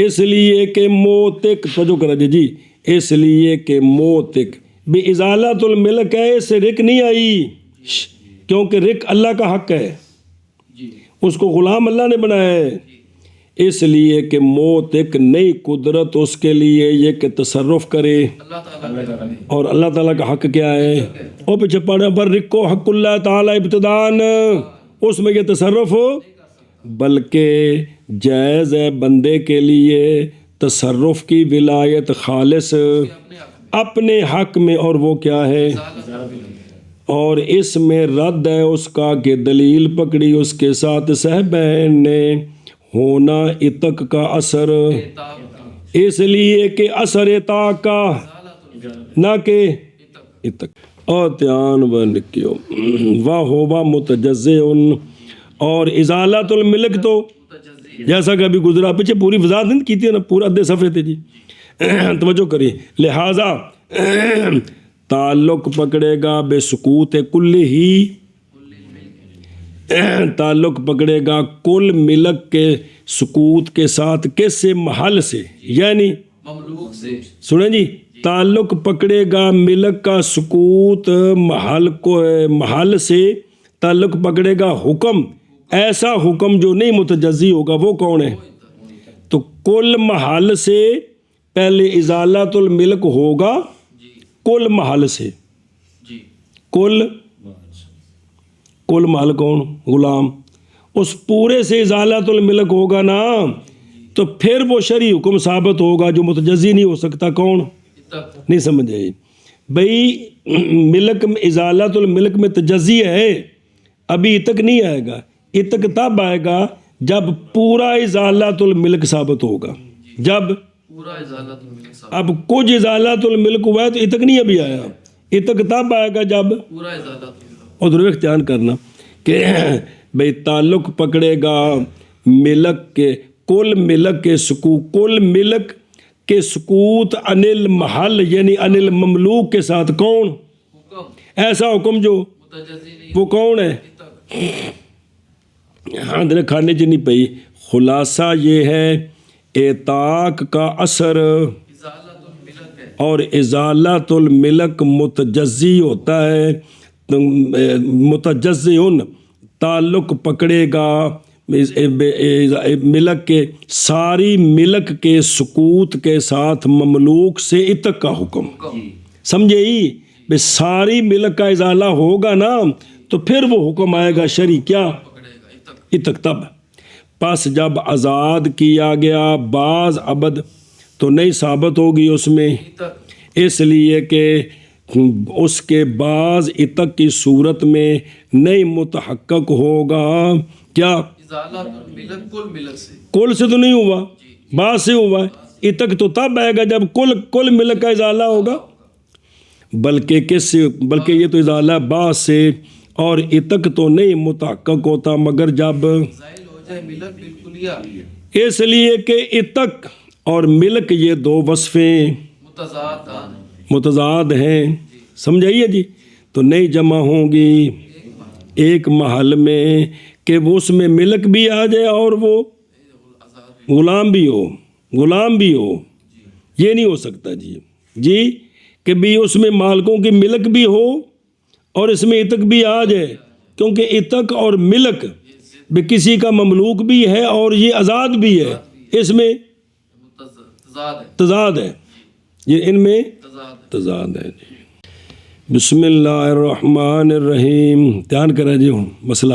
اس لیے کہ موتق توجہ کرا جی اس لیے کہ موتق بھی ازالۃ الملک ہے، اس سے رک نہیں آئی کیونکہ رک اللہ کا حق ہے، اس کو غلام اللہ نے بنایا ہے، اس لیے کہ موت ایک نئی قدرت اس کے لیے یہ کہ تصرف کرے. اور اللہ تعالیٰ کا حق کیا ہے؟ اور پیچھے پڑھا پر رکو حق اللہ تعالیٰ ابتدان، اس میں یہ تصرف ہو بلکہ جائز ہے بندے کے لیے تصرف کی ولایت خالص اپنے حق میں، اور وہ کیا ہے؟ اور اس میں رد ہے اس کا کہ دلیل پکڑی اس کے ساتھ صاحبین نے ہونا اتق کا اثر، اس لیے کہ اثر اطاق کا نہ کہ اتق. اور دھیان بن کیوں واہ ہوبا متجزئ. اور ازالۃ الملک تو جیسا کہ ابھی گزرا پیچھے پوری وضاحت نہیں کی تھی نا، پورا ادھے صفحے تھے جی. توجہ کریے، لہذا تعلق پکڑے گا بے سکوت کل ہی، تعلق پکڑے گا کل ملک کے سکوت کے ساتھ، کس سے؟ محل سے، یعنی مملوک سے. سنیں جی، تعلق پکڑے گا ملک کا سکوت محل سے، تعلق پکڑے گا حکم، ایسا حکم جو نہیں متجزی ہوگا. وہ کون ہے؟ تو کل محل سے پہلے ازالۃ الملک ہوگا، کل محل سے. کل محل کون؟ غلام. اس پورے سے ازالۃ الملک ہوگا نا، تو پھر وہ شرعی حکم ثابت ہوگا جو متجزی نہیں ہو سکتا. کون؟ نہیں سمجھے بھئی؟ ملک میں ازالۃ الملک میں تجزی ہے، ابھی اتق نہیں آئے گا. اتق تب آئے گا جب پورا ازالۃ الملک ثابت ہوگا. جب پورا ازالت الملک ثابت، اب کچھ ازالۃ الملک ہوا ہے تو اتق نہیں ابھی آیا. اتق تب آئے گا جب پورا ازالت الملک. اور ضرور اختیار کرنا کہ بھئی تعلق پکڑے گا ملک کے کل ملک کے سکوت، کل ملک کے سکوت انل محل یعنی انل مملوک کے ساتھ. کون؟ حکم ایسا حکم جو متجزی نہیں. وہ کون ہے؟ ہاں در کھانے چ نہیں پئی. خلاصہ یہ ہے اطاق کا اثر ازالت الملک ہے، اور ازالۃ الملک متجزی ہوتا ہے. متجزئن تعلق پکڑے گا ملک کے ساری ملک کے سکوت کے ساتھ مملوک سے اتق کا حکم. سمجھے ہی؟ ساری ملک کا ازالہ ہوگا نا تو پھر وہ حکم آئے گا شرعی. کیا؟ اتق. تب پس جب آزاد کیا گیا بعض ابد تو نہیں ثابت ہوگی اس میں، اس لیے کہ اس کے بعض اتق کی صورت میں نہیں متحقق ہوگا. کیا؟ ازالت الملک کل ملک سے. کل سے تو نہیں ہوا، بعض سے ہوا ہے. اتق تو تب آئے گا جب کل ملک کا ازالہ ہوگا. بلکہ کس سے؟ بلکہ یہ تو ازالہ بعض سے، اور اتق تو نہیں متحقق ہوتا مگر جب زائل ہو جائے ملک بالکلیہ. اس لیے کہ اتق اور ملک یہ دو وصفیں متضاد ہیں. سمجھائیے جی. تو نہیں جمع ہوں گی ایک محل میں کہ وہ اس میں ملک بھی آ جائے اور وہ غلام بھی ہو. یہ نہیں ہو سکتا جی کہ بھی اس میں مالکوں کی ملک بھی ہو اور اس میں عتق بھی آ جائے، کیونکہ عتق اور ملک بھی کسی کا مملوک بھی ہے اور یہ آزاد بھی ہے، اس میں تضاد ہے، یہ ان میں تضاد ہے. بسم اللہ الرحمن الرحیم. دھیان کریں جی. مسئلہ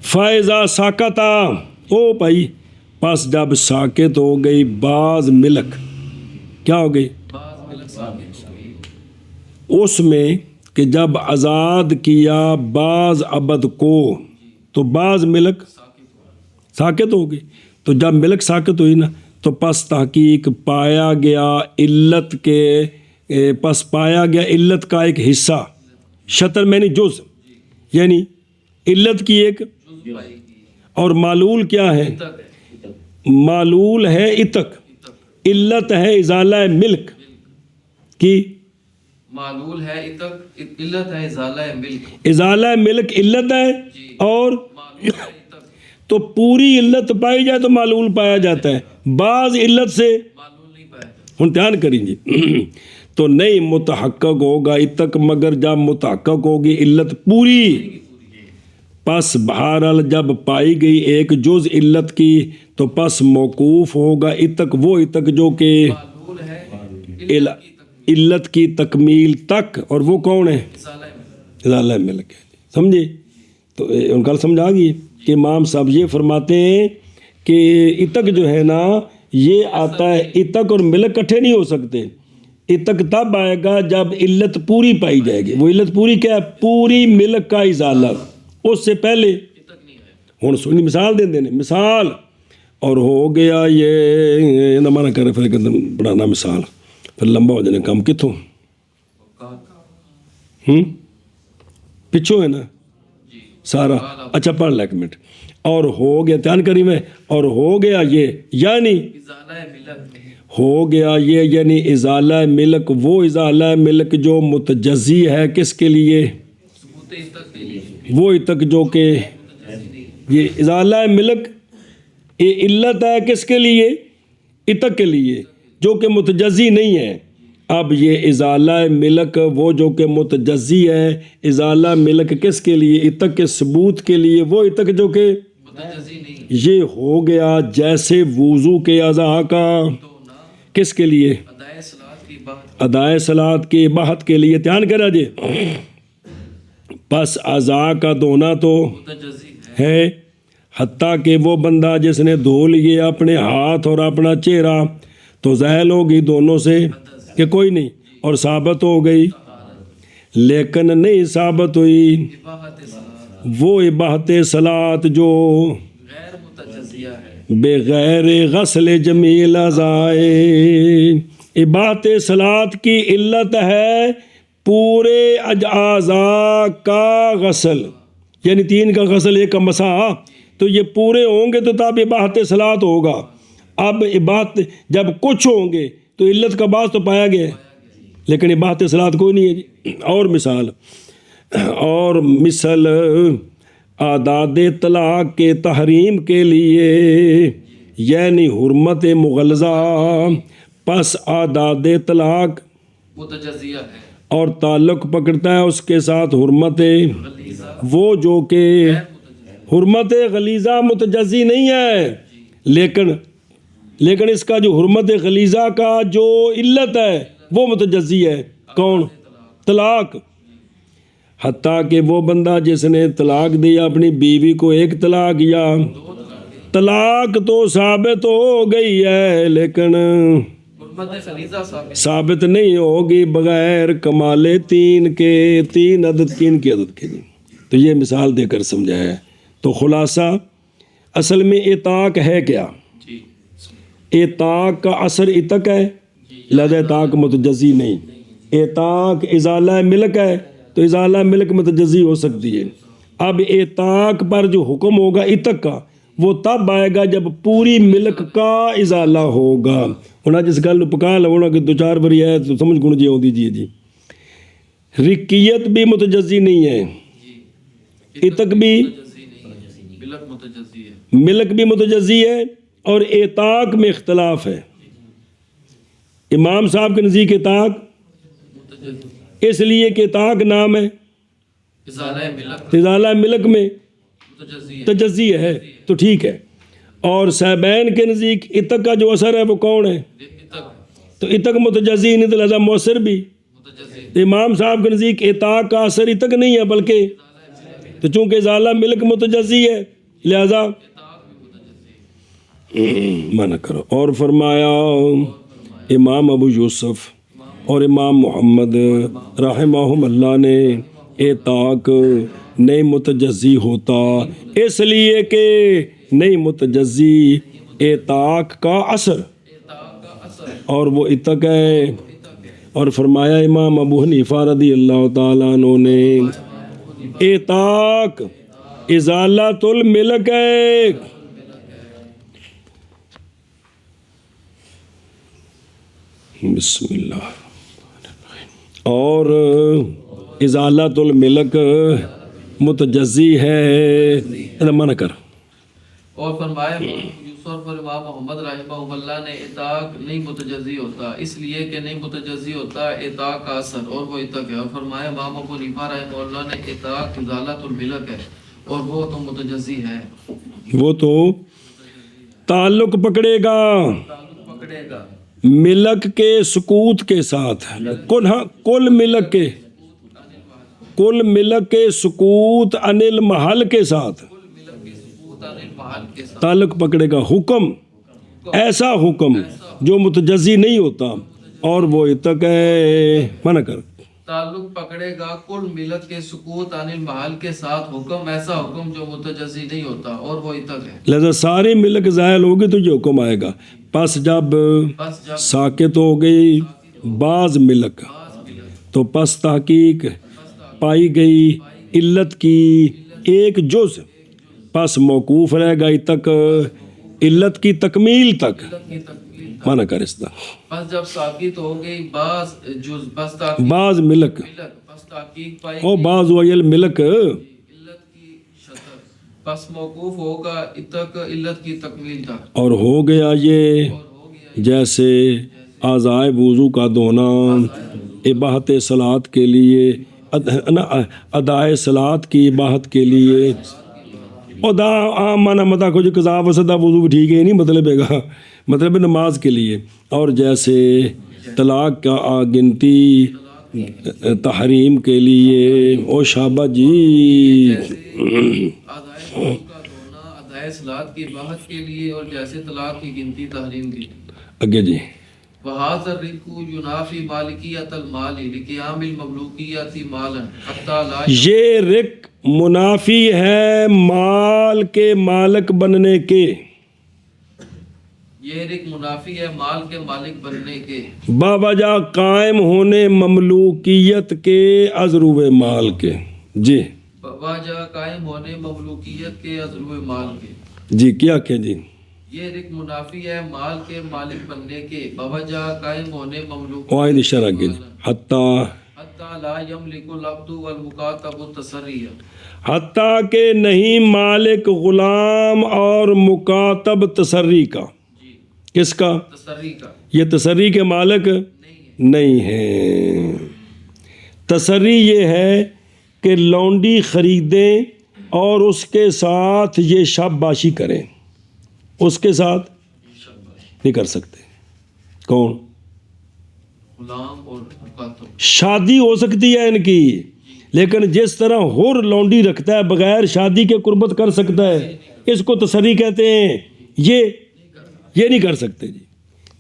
فائزہ ساکتا، او بھائی پس جب ساکت ہو گئی بعض ملک، کیا ہو گئی اس میں کہ جب آزاد کیا بعض عبد کو تو بعض ملک ساکت ہو گئی. تو جب ملک ساکت ہوئی نا تو پس تحقیق پایا گیا علت کا ایک حصہ، شطر میں نہیں جز، یعنی علت کی ایک، اور معلول کیا ہے؟ معلول ہے عتق، علت ہے ازالہ ملک کی، معلول ہے عتق، علت ہے ازالہ ملک، ازالہ ملک علت ہے اور معلول ہے عتق. تو پوری علت پائی جائے تو معلول پایا جاتا ہے، بعض علت سے معلول نہیں پایا جاتا. ہم دھیان کریں گے. تو نہیں متحقق ہوگا عتق مگر جب متحقق ہوگی علت پوری. پس بہرحال جب پائی گئی ایک جز علت کی تو پس موقوف ہوگا عتق، وہ عتق جو کہ معلول ہے علت کی تکمیل تک، اور وہ کون ہے؟ ازالہ ملک ہے. سمجھے؟ تو ان کا سمجھ آ گئی کہ امام صاحب یہ فرماتے ہیں کہ عتق جو ہے نا یہ آتا ہے، عتق اور ملک کٹھے نہیں ہو سکتے. عتق تب آئے گا جب علت پوری پائی جائے گی. وہ علت پوری کیا ہے؟ پوری ملک کا ازالہ. اس سے پہلے ہوں سنی مثال دیں دینے، مثال اور ہو گیا یہ نہ مانا کرے پھر بڑھانا مثال پھر لمبا ہو جانے کام کتوں پچھو ہے نا سارا. اچھا پڑھ لے ایک منٹ. اور ہو گیا دھیان کری میں، اور ہو گیا یہ یعنی ازالہ ملک، ہو گیا یہ یعنی ازالہ ملک، وہ ازالہ ملک جو متجزی ہے کس کے لیے؟ ثبوت عتق کے لیے. وہ عتق جو کہ یہ ازالہ ملک یہ علت ہے کس کے لیے؟ عتق کے لیے جو کہ متجزی نہیں ہے. اب یہ ازالہ ملک وہ جو کہ متجزی ہے، ازالہ ملک کس کے لیے؟ عتق کے ثبوت کے لیے. وہ عتق جو کہ متجزی نہیں، یہ ہو گیا جیسے وضو کے اعضاء کا کس کے لیے؟ ادائے صلاۃ کی بات، ادائے صلاۃ کی بحث کے لیے. دھیان کرا جی. پس اعضاء کا دھونا تو متجزی ہے، حتیٰ کہ وہ بندہ جس نے دھو لیے اپنے ہاتھ اور اپنا چہرہ تو زحل ہوگی دونوں سے کہ کوئی نہیں، اور ثابت ہو گئی. لیکن نہیں ثابت ہوئی اباحت صلاۃ، وہ اباحت صلاۃ جو غیر متجزیہ ہے، بغیر غسل جمیل اعضائے. اباحت صلاۃ کی علت ہے پورے اعضاء کا غسل، یعنی تین کا غسل ایک کا مسح. تو یہ پورے ہوں گے تو تب اباحت صلاۃ ہوگا. اب اباحت جب کچھ ہوں گے تو علت کا باعث تو پایا گیا ہے، لیکن اباحت صلاۃ کوئی نہیں ہے جی. اور مثل اعداد طلاق کے تحریم کے لیے یعنی حرمت مغلظہ. پس اعداد طلاق متجزیہ ہے، اور تعلق پکڑتا ہے اس کے ساتھ حرمت وہ جو کہ حرمت غلیظہ متجزی نہیں ہے، لیکن اس کا جو حرمت غلیظہ کا جو علت ہے وہ متجزی ہے. کون؟ طلاق. حتیٰ کہ وہ بندہ جس نے طلاق دیا اپنی بیوی کو ایک طلاق یا طلاق تو ثابت ہو گئی ہے لیکن حرمت غلیظہ ثابت نہیں ہوگی بغیر کمال تین کے، تین عدد کی عدد کے. تو یہ مثال دے کر سمجھایا ہے. تو خلاصہ اصل میں اطاق ہے کیا؟ اطاق کا اثر عتق ہے، لہذا اطاق متجزی نہیں. اطاق ازالہ ملک ہے تو ازالہ ملک متجزی ہو سکتی ہے. اب اطاق پر جو حکم ہوگا عتق کا وہ تب آئے گا جب پوری ملک کا ازالہ ہوگا. انہیں جس گل پکا لو کہ 2-4 بری ہے تو سمجھ گن جی آتی جی. رکیت بھی متجزی نہیں ہے, اتق بھی ملک بھی متجزی ہے, اور اطاق میں اختلاف ہے. امام صاحب کے نزدیک اطاق اس لیے کہ اطاق نام ہے, ازالہ ملک میں تجزی ہے تو ٹھیک ہے. اور صاحبین کے نزدیک اتق کا جو اثر ہے وہ کون ہے؟ تو اتق متجزی نہیں تو لہذا مؤثر بھی. امام صاحب کے نزدیک اطاق کا اثر اتق نہیں ہے بلکہ تو چونکہ ازالہ ملک متجزی ہے لہذا منع کرو. اور فرمایا امام ابو یوسف اور امام محمد رحمہم اللہ نے اطاق نہیں متجزی ہوتا اس لیے کہ نہیں متجزی اطاق کا اثر اور وہ اتق ہے. اور فرمایا امام ابو حنیفہ رضی اللہ تعالیٰ عنہ نے اطاق ازالۃ الملک ہے. بسم اللہ. اور ازالۃ الملک متجزی ہے, منع کر. اور فرمایا یوسف اور امام محمد رحمہ اللہ نے اطاق نہیں متجزی ہوتا اس لیے کہ نہیں متجزی ہوتا اطاق کا اثر اور وہ اتق ہے. اور فرمایا امام ابو حنیفہ رحمہ اللہ نے اطاق ازالۃ الملک ہے اور وہ تو متجزی ہے, وہ تو تعلق پکڑے گا ملک کے سکوت کے ساتھ. کل ملک کے سکوت عن المحل کے ساتھ تعلق پکڑے گا. حکم ایسا حکم جو متجزی نہیں ہوتا اور وہ اتق ہے, منع کر. تعلق پکڑے گا کل ملک کے سکوت عن المحل کے ساتھ حکم ایسا حکم جو متجزی نہیں ہوتا اور وہ اتق ہے. لہذا ساری ملک زائل ہوگی تو یہ حکم آئے گا. پس جب ساکت ہو گئی بعض ملک تو پس تحقیق پائی گئی علت کی ایک جز, پس موقوف رہ گئی تک علت کی تکمیل تک. مانا کر اس طرح پس جب ساکت ہو گئی بعض جز بعض ملک پس تحقیق پائی او بعض ویل ملک علت کی شطر پس موقوف ہوگا اتق علت کی تکمیل تک. اور ہو گیا یہ جیسے اعضائے وضو کا دھونا اباحت صلاۃ کے لیے ادائے صلاۃ کی اباحت کے لیے اور دا عام مانا متا کو جو قضا وسطہ وضو بھی ٹھیک ہے نہیں مطلب ہے گا مطلب نماز کے لیے. اور جیسے طلاق کا گنتی تحریم کے لیے او شابہ جی ادائے صلاۃ کی اباحت کے لیے اور جیسے طلاق کی گنتی تحریم کی. اگے جی وَهَذَا الرِّقُ يُنَافِي مَالِكِيَّةَ الْمَالِ لِقِيَامِ الْمَمْلُوكِيَّةِ مَالًا حَتَّى لَا. یہ رق منافی ہے مال کے مالک بننے کے. یہ رق منافی ہے مال کے مالک بننے کے باوجہ قائم ہونے مملوکیت کے ازرو مال کے. جی باوجہ قائم ہونے مملوکیت کے ازرو مال کے. جی کیا کہ جی یہ رق منافی ہے مال کے مالک بننے کے باوجہ قائم ہونے مملوک قائد اشارہ کے حتیٰ لا یملک العبد والمکاتب التسریہ حتیٰ کہ نہیں مالک غلام اور مکاتب تسری کا. کس کا؟ تسری کا. یہ تسری کے مالک نہیں ہیں. تسری یہ ہے کہ لونڈی خریدیں اور اس کے ساتھ یہ شب باشی کریں, اس کے ساتھ نہیں کر سکتے. کون؟ غلام اور مکاتب. شادی ہو سکتی ہے ان کی لیکن جس طرح حر لونڈی رکھتا ہے بغیر شادی کے قربت کر سکتا ہے اس کو تسری کہتے ہیں. یہ نہیں کر سکتے جی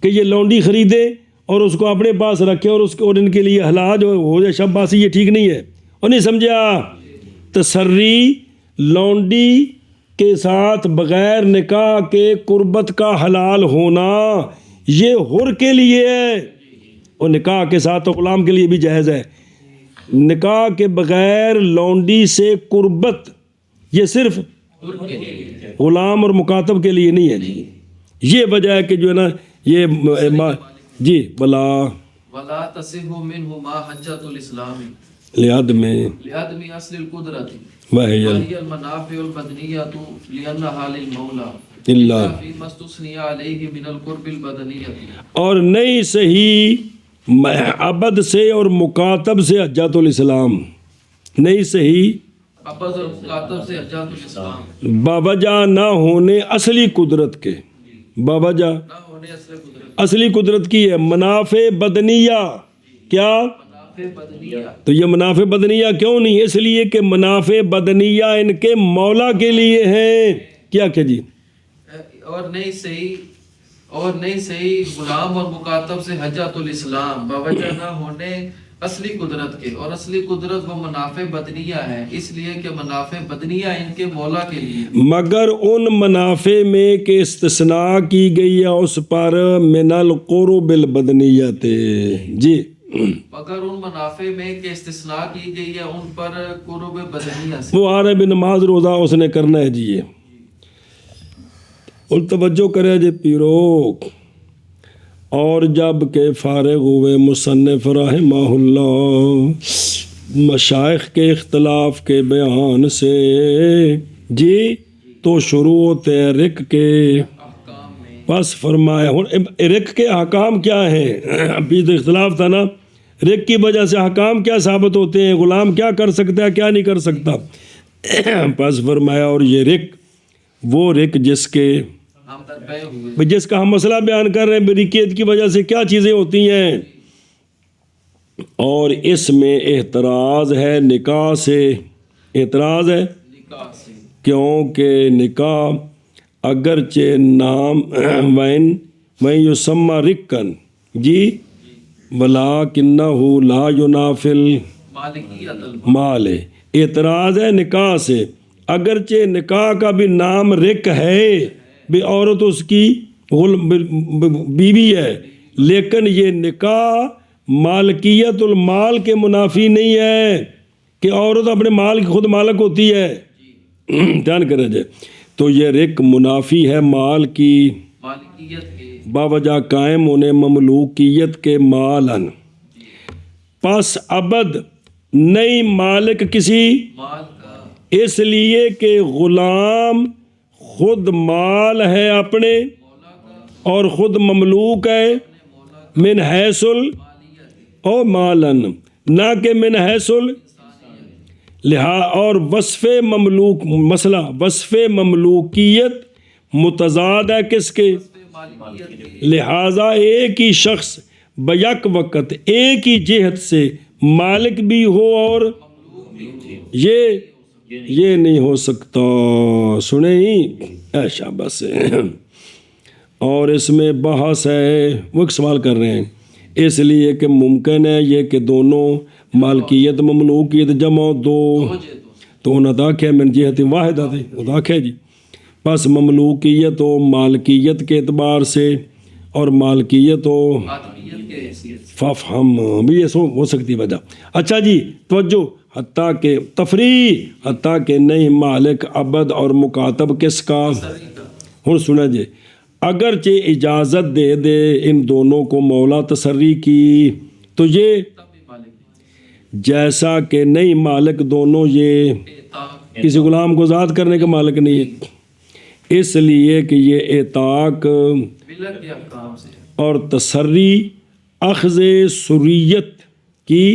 کہ یہ لونڈی خریدے اور اس کو اپنے پاس رکھے اور اس کو اور ان کے لیے حلاج ہو جائے شب باسی, یہ ٹھیک نہیں ہے. اور نہیں سمجھا, تسری لونڈی کے ساتھ بغیر نکاح کے قربت کا حلال ہونا یہ حر کے لیے ہے اور نکاح کے ساتھ تو غلام کے لیے بھی جائز ہے. نکاح کے بغیر لونڈی سے قربت یہ صرف حر کے لیے غلام اور مکاتب کے لیے نہیں ہے جی. یہ وجہ ہے کہ جو ہے نا یہ جی بلا ولا تصح منه ما حجۃ الاسلام لیاد میں لعدم اصل القدرت وحی وهي المنافع البدنیۃ لانها للمولى اللہ فيما استثني عليه من القرب البدنیۃ. اور نہیں صحیح عبد سے اور مکاتب سے حجۃ الاسلام نہیں صحیح عبد اور مکاتب سے حجۃ الاسلام باوجہ نہ ہونے اصلی قدرت کے باوجہ نہ ہونے اصل قدرت اصلی قدرت کی ہے منافع بدنیہ. کیا؟ منافع بدنیہ. تو یہ منافع بدنیہ کیوں نہیں؟ اس لیے کہ منافع بدنیہ ان کے مولا کے لیے ہیں. کیا کہ جی اور نہیں صحیح غلام اور مکاتب سے حجۃ الاسلام باوجہ نہ ہونے اصلی قدرت کے، اور اصلی قدرت وہ منافع بدنیہ ہے، اس لیے کہ منافع بدنیہ ان کے مولا کے لیے. مگر ان منافع میں کہ استثناء کی گئی ہے اس پر من القرب البدنیت جی مگر ان منافع میں کہ استثناء کی گئی ہے ان پر قرب بدنیہ سے. وہ آرہ بھی نماز روزہ اس نے کرنا ہے جی. یہ اور توجہ کرے جی پیرو. اور جب کہ فارغ ہوئے مصنف رحمہ اللہ مشائخ کے اختلاف کے بیان سے جی تو شروع ہوتے ہیں رق کے پس فرمایا. رق کے احکام کیا ہیں؟ ابھی تو اختلاف تھا نا. رق کی وجہ سے احکام کیا ثابت ہوتے ہیں، غلام کیا کر سکتا ہے کیا نہیں کر سکتا. پس فرمایا اور یہ رق وہ رق جس کے جس کا ہم مسئلہ بیان کر رہے ہیں بریکیت کی وجہ سے کیا چیزیں ہوتی ہیں، اور اس میں احتراز ہے نکاح سے. اعتراض ہے کیونکہ نکاح اگرچہ نام وین یسمى رقن جی ولیکنہ لا ینافل مال. اعتراض ہے نکاح سے، اگرچہ نکاح کا بھی نام رق ہے، بھی عورت اس کی بیوی ہے، لیکن یہ نکاح مالکیت المال کے منافی نہیں ہے کہ عورت اپنے مال کی خود مالک ہوتی ہے. دھیان کرے جائے تو یہ رق منافی ہے مال کی مالکیت کے باوجہ قائم ہونے مملوکیت کے مالن. پس عبد نہیں مالک کسی مال کا، اس لیے کہ غلام خود مال ہے اپنے اور خود مملوک ہے من حیث او مالن نہ کہ من حیث اور وصف مملوک مسئلہ وصف مملوکیت متضاد ہے کس کے؟ لہٰذا ایک ہی شخص بیک وقت ایک ہی جہت سے مالک بھی ہو اور یہ نہیں ہو سکتا. سنیں ہی ایشا بس. اور اس میں بحث ہے، وہ ایک سوال کر رہے ہیں، اس لیے کہ ممکن ہے یہ کہ دونوں مالکیت مملوکیت جمع دو تو نہ داخل من جہت واحدہ تھے وہ داخل جی. بس مملوکیت و مالکیت کے اعتبار سے اور مالکیت و آدمیت کے حیثیت سے. ففہم بھی یہ ہو سکتی وجہ. اچھا جی توجہ حتیٰ کہ تفریح حتیٰ کہ نہیں مالک عبد اور مکاتب کس کا. ہوں سنا جی اگرچہ اجازت دے دے ان دونوں کو مولا تصری کی تو یہ جیسا کہ نہیں مالک دونوں یہ کسی غلام کو آزاد کرنے کا مالک نہیں ہے، اس لیے کہ یہ اعتاق ملت کے احکام سے اور تصری اخذ سریت کی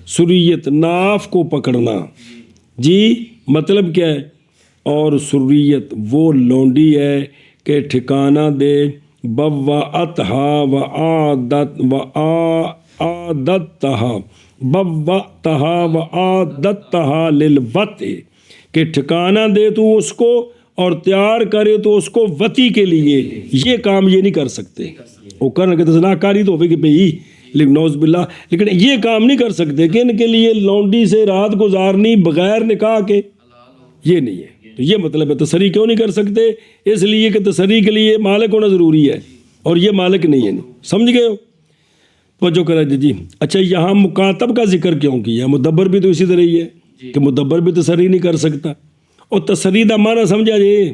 سریت ناف کو پکڑنا جی مطلب کیا ہے، اور سریت وہ لونڈی ہے کہ ٹھکانہ دے بواتہا و عادتہا بواتہا و عادتہا للوط کہ ٹھکانہ دے تو اس کو اور تیار کرے تو اس کو وطی کے لیے. یہ کام یہ نہیں کر سکتے، وہ کرنے کے تو کاری تو ہوگی کہ بھئی لیکن نوز باللہ، لیکن یہ کام نہیں کر سکتے کہ ان کے لیے لونڈی سے رات گزارنی بغیر نکاح کے یہ نہیں ہے. تو یہ مطلب ہے تصریح کیوں نہیں کر سکتے، اس لیے کہ تصریح کے لیے مالک ہونا ضروری ہے اور یہ مالک نہیں ہے. سمجھ گئے ہو؟ توجہ کرا جی. اچھا یہاں مکاتب کا ذکر کیوں کیا؟ مدبر بھی تو اسی طرح ہی ہے کہ مدبر بھی تصریح نہیں کر سکتا اور تسری دا معنی سمجھا جی،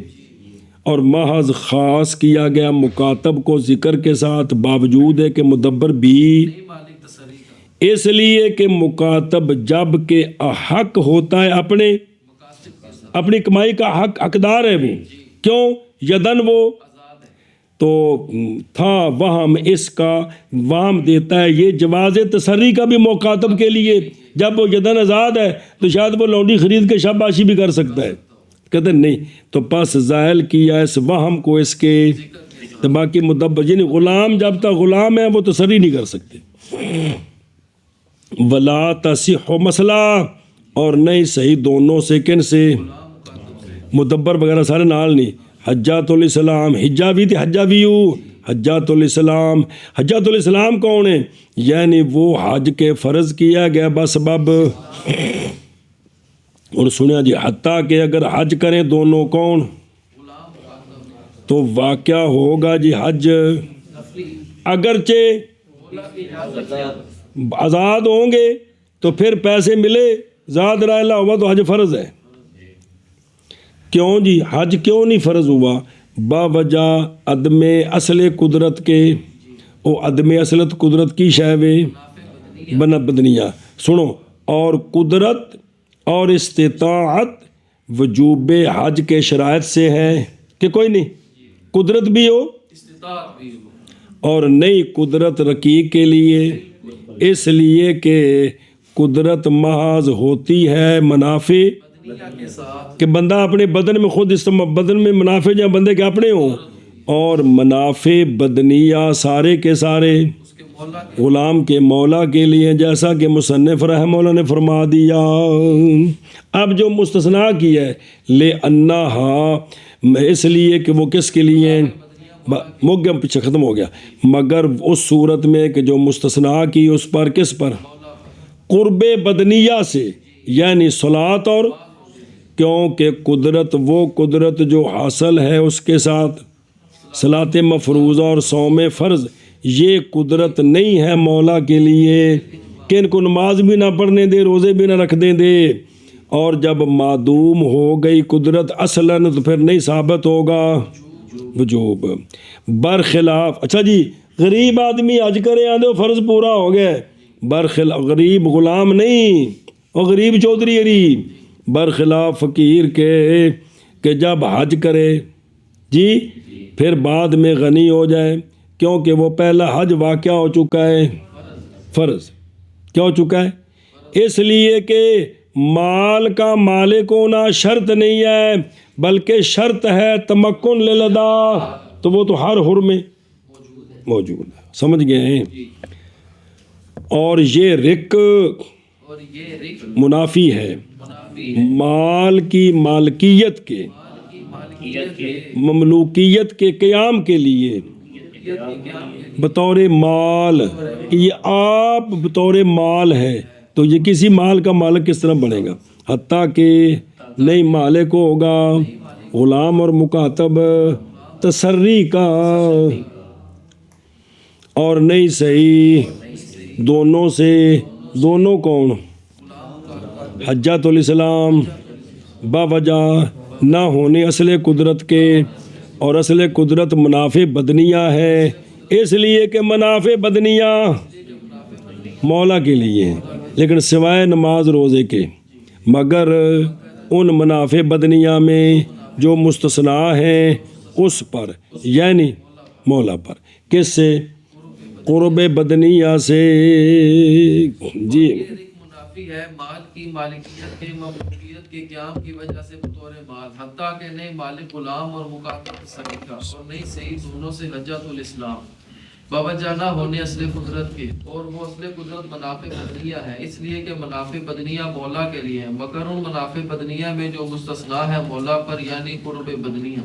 اور محض خاص کیا گیا مکاتب کو ذکر کے ساتھ، باوجود ہے کہ مدبر بھی، نہیں مالک تسری کا، اس لیے کہ مکاتب جب کہ حق ہوتا ہے اپنے مقاصد کے ساتھ اپنی کمائی کا حقدار ہے وہ، کیوں یدن وہ آزاد ہے، تو تھا وہم، اس کا وہم دیتا ہے یہ جواز تسری کا بھی مکاتب کے لیے، جب وہ یدن آزاد ہے تو شاید وہ لونڈی خرید کے شاباشی بھی کر سکتا ہے، کہتے ہیں نہیں، تو پس زائل کیا اس وہم کو اس کے، تو باقی مدبر یعنی غلام جب تک غلام ہے وہ تسری نہیں کر سکتے۔ ولا تصح مسئلہ، اور نہیں صحیح دونوں سے، کن سے؟ مدبر وغیرہ سارے نال نہیں، حجات الاسلام، حجہ بھی تھی، حجہ بھی ہو، حجات الاسلام، حجات الاسلام کون ہے؟ یعنی وہ حج کے فرض کیا گیا بسبب، اور سنیا جی حتیٰ کہ اگر حج کریں دونوں کون تو واقعہ ہوگا جی حج، اگرچہ آزاد ہوں گے تو پھر پیسے ملے، زاد رائلہ ہوا تو حج فرض ہے، کیوں جی حج کیوں نہیں فرض ہوا؟ باوجہ عدم اصل قدرت کے، او عدم اصلت قدرت کی شیوے بنا بدنیہ، سنو، اور قدرت اور استطاعت وجوب حج کے شرائط سے ہے کہ کوئی نہیں، قدرت بھی ہو استطاعت بھی ہو، اور نئی قدرت رقیق کے لیے، اس لیے کہ قدرت محض ہوتی ہے منافع بدنیہ کے ساتھ کہ بندہ اپنے بدن میں خود بدن میں منافع جہاں بندے کے اپنے ہوں، اور منافع بدنیہ سارے کے سارے اس کے مولا کے غلام کے مولا کے لیے، جیسا کہ مصنف رحمہ اللہ نے فرما دیا۔ اب جو مستثنا کی ہے لے انہا، اس لیے کہ وہ کس کے لیے، موگم پیچھے ختم ہو گیا، مگر اس صورت میں کہ جو مستثنا کی اس پر کس پر، قرب بدنیہ سے، یعنی صلاۃ، اور کیونکہ قدرت وہ قدرت جو حاصل ہے اس کے ساتھ صلاۃ مفروضہ اور صوم فرض، یہ قدرت نہیں ہے مولا کے لیے کہ ان کو نماز بھی نہ پڑھنے دے، روزے بھی نہ رکھ دے، اور جب معدوم ہو گئی قدرت اصلاً تو پھر نہیں ثابت ہوگا وجوب، برخلاف، اچھا جی غریب آدمی حج کرے آدھے فرض پورا ہو گیا، برخلاف غریب غلام نہیں، اور غریب چودھری غریب، برخلاف فقیر کے کہ جب حج کرے جی پھر بعد میں غنی ہو جائے، کیونکہ وہ پہلا حج واقعہ ہو چکا ہے فرض، کیا ہو چکا ہے؟ اس لیے کہ مال کا مالک ہونا شرط نہیں ہے، بلکہ شرط ہے تمکن للدا، تو وہ تو ہر حر میں موجود ہے، سمجھ گئے ہیں؟ اور یہ رق اور یہ رق منافی ہے منافی ہے مال کی مالکیت کے، مال کی مالکیت کے، مملوکیت کے قیام کے لیے، ملکیت کے قیام کے لیے، بطور مال، کہ یہ آپ بطور مال ہے تو یہ کسی مال کا مالک کس طرح بنے گا؟ حتیٰ کہ نہیں مالک ہوگا غلام اور مکاتب تسری کا، اور نہیں صحیح دونوں سے، دونوں کون؟ حجات الاسلام، باوجہ نہ ہونے اصل قدرت کے، اور اصل قدرت منافع بدنیہ ہے، اس لیے کہ منافع بدنیہ مولا کے لیے ہیں، لیکن سوائے نماز روزے کے، مگر ان منافع بدنیہ میں جو مستثنا ہیں اس پر، یعنی مولا پر، کس سے؟ قرب بدنیہ سے جی، یہ رق منافی ہے مال کی مالکیت کے، مملوکیت کے قیام کی وجہ سے بطور مال، حتیٰ کہ نہیں مالک غلام اور مکاتب تسری کا، اور نہیں صحیح دونوں سے حجات الاسلام، باوجہ نہ ہونے اصل قدرت کے، اور وہ اصل قدرت منافع بدنیہ ہے، اس لیے کہ منافع بدنیہ مولا کے لیے ہیں، مگر ان منافع بدنیہ میں جو مستثنا ہے مولا پر، یعنی قرب بدنیہ۔